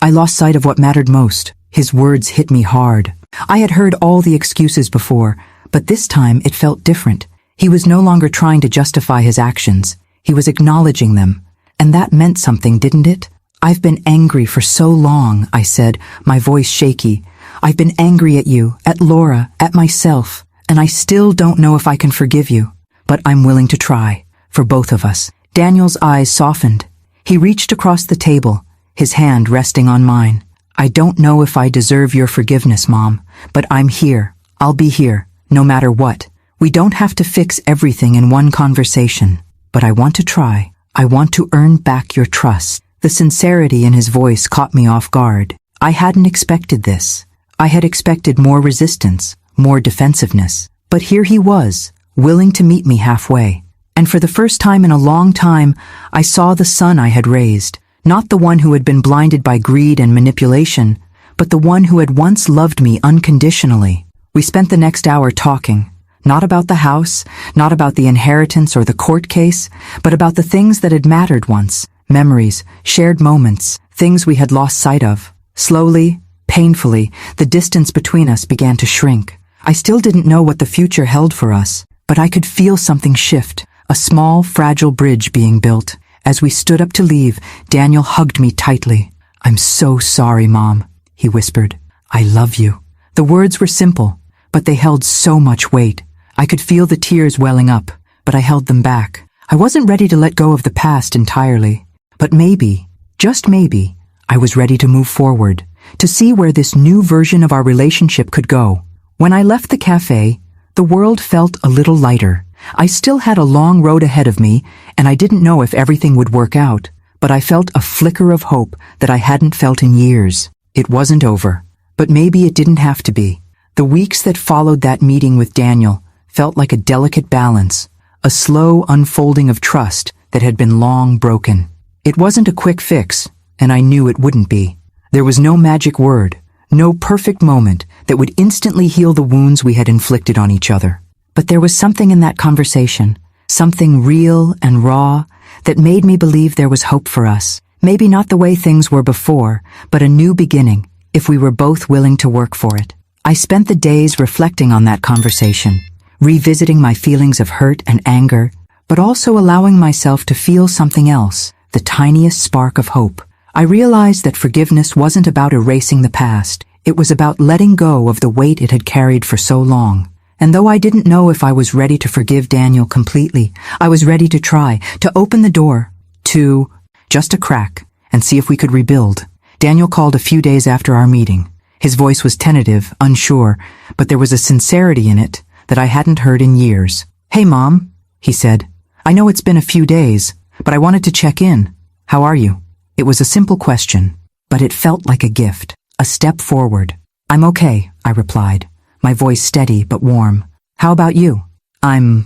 I lost sight of what mattered most. His words hit me hard. I had heard all the excuses before, but this time it felt different. He was no longer trying to justify his actions. He was acknowledging them. And that meant something, didn't it? "I've been angry for so long," I said, my voice shaky. "I've been angry at you, at Laura, at myself, and I still don't know if I can forgive you. But I'm willing to try, for both of us." Daniel's eyes softened. He reached across the table, his hand resting on mine. "I don't know if I deserve your forgiveness, Mom, but I'm here. I'll be here, no matter what. We don't have to fix everything in one conversation, but I want to try. I want to earn back your trust." The sincerity in his voice caught me off guard. I hadn't expected this. I had expected more resistance, more defensiveness. But here he was, willing to meet me halfway. And for the first time in a long time, I saw the son I had raised. Not the one who had been blinded by greed and manipulation, but the one who had once loved me unconditionally. We spent the next hour talking, not about the house, not about the inheritance or the court case, but about the things that had mattered once, memories, shared moments, things we had lost sight of. Slowly, painfully, the distance between us began to shrink. I still didn't know what the future held for us, but I could feel something shift, a small, fragile bridge being built. As we stood up to leave, Daniel hugged me tightly. "I'm so sorry, Mom," he whispered. "I love you." The words were simple, but they held so much weight. I could feel the tears welling up, but I held them back. I wasn't ready to let go of the past entirely. But maybe, just maybe, I was ready to move forward, to see where this new version of our relationship could go. When I left the cafe, the world felt a little lighter. I still had a long road ahead of me, and I didn't know if everything would work out, but I felt a flicker of hope that I hadn't felt in years. It wasn't over, but maybe it didn't have to be. The weeks that followed that meeting with Daniel felt like a delicate balance, a slow unfolding of trust that had been long broken. It wasn't a quick fix, and I knew it wouldn't be. There was no magic word, no perfect moment that would instantly heal the wounds we had inflicted on each other. But there was something in that conversation, something real and raw, that made me believe there was hope for us. Maybe not the way things were before, but a new beginning, if we were both willing to work for it. I spent the days reflecting on that conversation, revisiting my feelings of hurt and anger, but also allowing myself to feel something else, the tiniest spark of hope. I realized that forgiveness wasn't about erasing the past. It was about letting go of the weight it had carried for so long. And though I didn't know if I was ready to forgive Daniel completely, I was ready to try, to open the door, to just a crack, and see if we could rebuild. Daniel called a few days after our meeting. His voice was tentative, unsure, but there was a sincerity in it that I hadn't heard in years. "Hey, Mom," he said. "I know it's been a few days, but I wanted to check in. How are you?" It was a simple question, but it felt like a gift, a step forward. "I'm okay," I replied, my voice steady but warm. "How about you?" I'm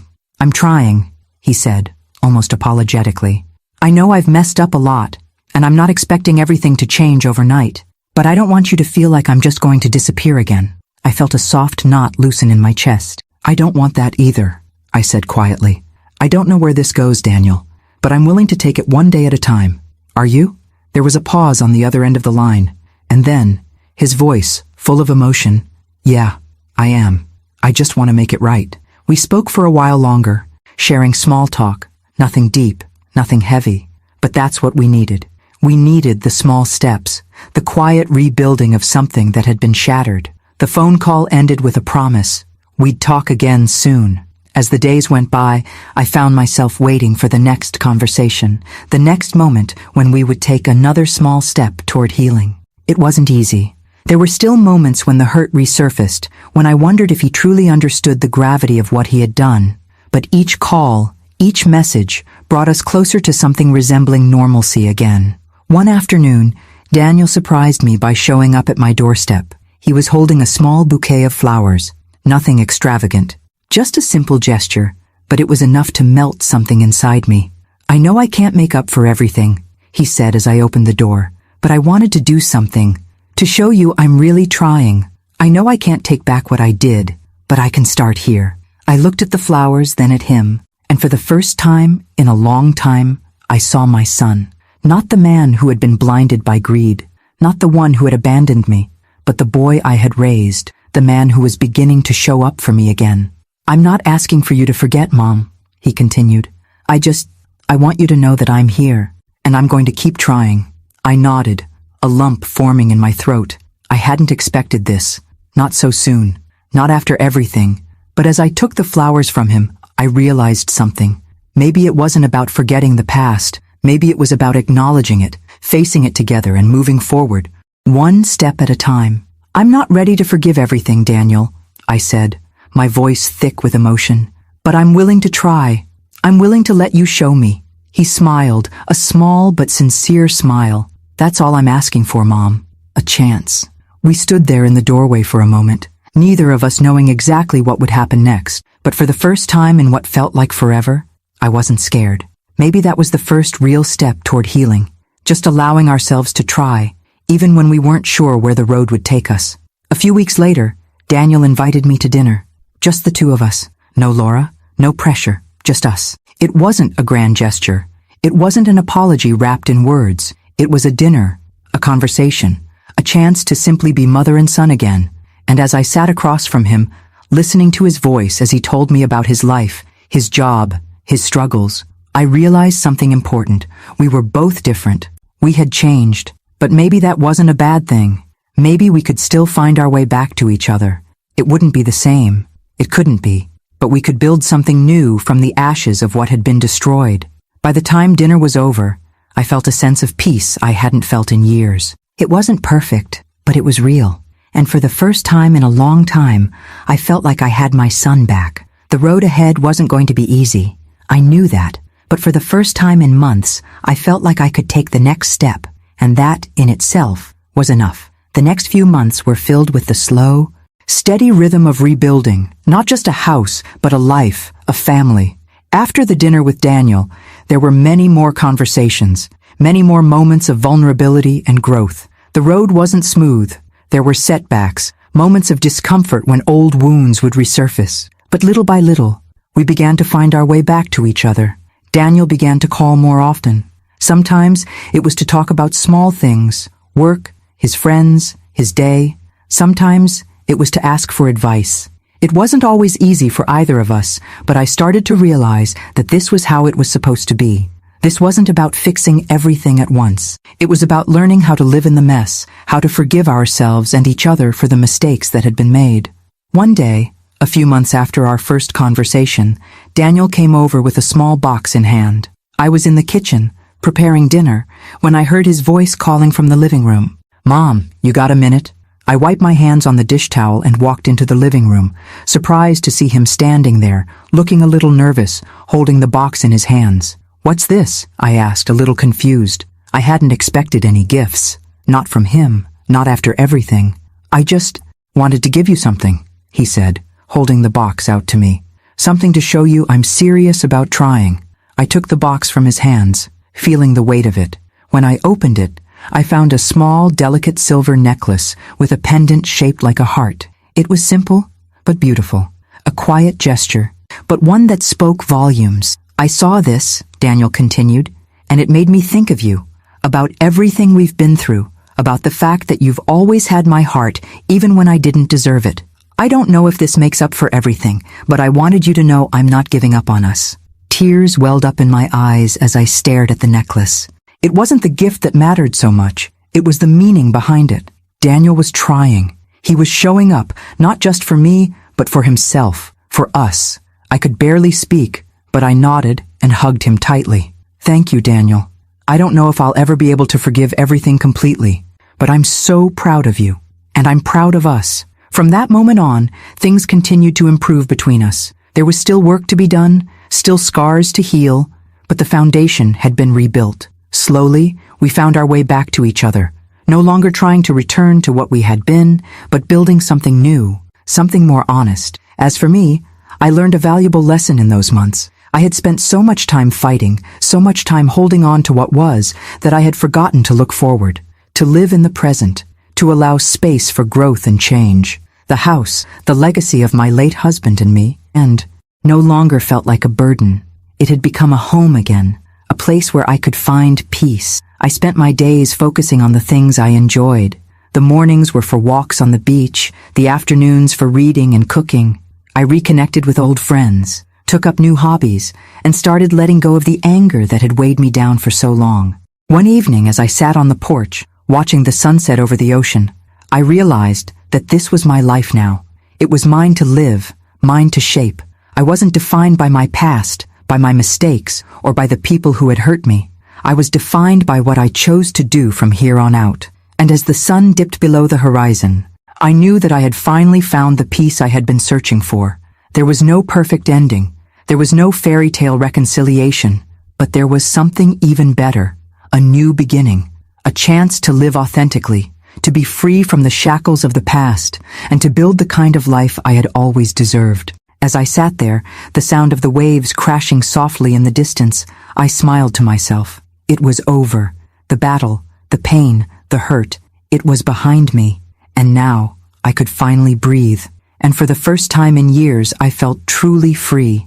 trying," he said, almost apologetically. "I know I've messed up a lot, and I'm not expecting everything to change overnight, but I don't want you to feel like I'm just going to disappear again." I felt a soft knot loosen in my chest. "I don't want that either," I said quietly. "I don't know where this goes, Daniel, but I'm willing to take it one day at a time. Are you?" There was a pause on the other end of the line, and then, his voice, full of emotion, "Yeah, I am. I just want to make it right." We spoke for a while longer, sharing small talk, nothing deep, nothing heavy, but that's what we needed. We needed the small steps, the quiet rebuilding of something that had been shattered. The phone call ended with a promise. We'd talk again soon. As the days went by, I found myself waiting for the next conversation, the next moment when we would take another small step toward healing. It wasn't easy. There were still moments when the hurt resurfaced, when I wondered if he truly understood the gravity of what he had done. But each call, each message, brought us closer to something resembling normalcy again. One afternoon, Daniel surprised me by showing up at my doorstep. He was holding a small bouquet of flowers, nothing extravagant. Just a simple gesture, but it was enough to melt something inside me. "I know I can't make up for everything," he said as I opened the door, "but I wanted to do something, to show you I'm really trying. I know I can't take back what I did, but I can start here." I looked at the flowers, then at him, and for the first time in a long time, I saw my son. Not the man who had been blinded by greed, Not the one who had abandoned me, but the boy I had raised, the man who was beginning to show up for me again. "I'm not asking for you to forget, Mom," he continued. I want you to know that I'm here, and I'm going to keep trying." I nodded, a lump forming in my throat. I hadn't expected this. Not so soon. Not after everything. But as I took the flowers from him, I realized something. Maybe it wasn't about forgetting the past. Maybe it was about acknowledging it, facing it together and moving forward, one step at a time. "I'm not ready to forgive everything, Daniel," I said, my voice thick with emotion. "But I'm willing to try. I'm willing to let you show me." He smiled, a small but sincere smile. "That's all I'm asking for, Mom. A chance." We stood there in the doorway for a moment, neither of us knowing exactly what would happen next, but for the first time in what felt like forever, I wasn't scared. Maybe that was the first real step toward healing, just allowing ourselves to try, even when we weren't sure where the road would take us. A few weeks later, Daniel invited me to dinner. Just the two of us. No Laura, no pressure, just us. It wasn't a grand gesture. It wasn't an apology wrapped in words. It was a dinner, a conversation, a chance to simply be mother and son again. And as I sat across from him, listening to his voice as he told me about his life, his job, his struggles, I realized something important. We were both different. We had changed. But maybe that wasn't a bad thing. Maybe we could still find our way back to each other. It wouldn't be the same. It couldn't be. But we could build something new from the ashes of what had been destroyed. By the time dinner was over, I felt a sense of peace I hadn't felt in years. It wasn't perfect, but it was real. And for the first time in a long time, I felt like I had my son back. The road ahead wasn't going to be easy. I knew that. But for the first time in months, I felt like I could take the next step, and that, in itself, was enough. The next few months were filled with the slow, steady rhythm of rebuilding, not just a house, but a life, a family. After the dinner with Daniel, there were many more conversations, many more moments of vulnerability and growth. The road wasn't smooth. There were setbacks, moments of discomfort when old wounds would resurface. But little by little, we began to find our way back to each other. Daniel began to call more often. Sometimes it was to talk about small things, work, his friends, his day. Sometimes it was to ask for advice. It wasn't always easy for either of us, but I started to realize that this was how it was supposed to be. This wasn't about fixing everything at once. It was about learning how to live in the mess, how to forgive ourselves and each other for the mistakes that had been made. One day, a few months after our first conversation, Daniel came over with a small box in hand. I was in the kitchen, preparing dinner, when I heard his voice calling from the living room. "Mom, you got a minute?" I wiped my hands on the dish towel and walked into the living room, surprised to see him standing there, looking a little nervous, holding the box in his hands. "What's this?" I asked, a little confused. I hadn't expected any gifts. Not from him, not after everything. "I just wanted to give you something," he said, holding the box out to me. "Something to show you I'm serious about trying." I took the box from his hands, feeling the weight of it. When I opened it, I found a small, delicate silver necklace with a pendant shaped like a heart. It was simple, but beautiful. A quiet gesture, but one that spoke volumes. "I saw this," Daniel continued, "and it made me think of you, about everything we've been through, about the fact that you've always had my heart, even when I didn't deserve it. I don't know if this makes up for everything, but I wanted you to know I'm not giving up on us." Tears welled up in my eyes as I stared at the necklace. It wasn't the gift that mattered so much. It was the meaning behind it. Daniel was trying. He was showing up, not just for me, but for himself, for us. I could barely speak, but I nodded and hugged him tightly. "Thank you, Daniel. I don't know if I'll ever be able to forgive everything completely, but I'm so proud of you, and I'm proud of us." From that moment on, things continued to improve between us. There was still work to be done, still scars to heal, but the foundation had been rebuilt. Slowly, we found our way back to each other, no longer trying to return to what we had been, but building something new, something more honest. As for me, I learned a valuable lesson in those months. I had spent so much time fighting, so much time holding on to what was, that I had forgotten to look forward, to live in the present, to allow space for growth and change. The house, the legacy of my late husband and me, and no longer felt like a burden. It had become a home again, a place where I could find peace, I spent my days focusing on the things I enjoyed. The mornings were for walks on the beach, the afternoons for reading and cooking. I reconnected with old friends, took up new hobbies, and started letting go of the anger that had weighed me down for so long. One evening, as I sat on the porch, watching the sunset over the ocean, I realized that this was my life now. It was mine to live, mine to shape. I wasn't defined by my past, by my mistakes, or by the people who had hurt me. I was defined by what I chose to do from here on out. And as the sun dipped below the horizon, I knew that I had finally found the peace I had been searching for. There was no perfect ending. There was no fairy tale reconciliation. But there was something even better. A new beginning. A chance to live authentically, to be free from the shackles of the past, and to build the kind of life I had always deserved. As I sat there, the sound of the waves crashing softly in the distance, I smiled to myself. It was over. The battle, the pain, the hurt, it was behind me. And now, I could finally breathe. And for the first time in years, I felt truly free.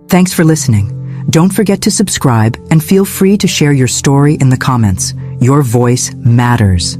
Thanks for listening. Don't forget to subscribe and feel free to share your story in the comments. Your voice matters.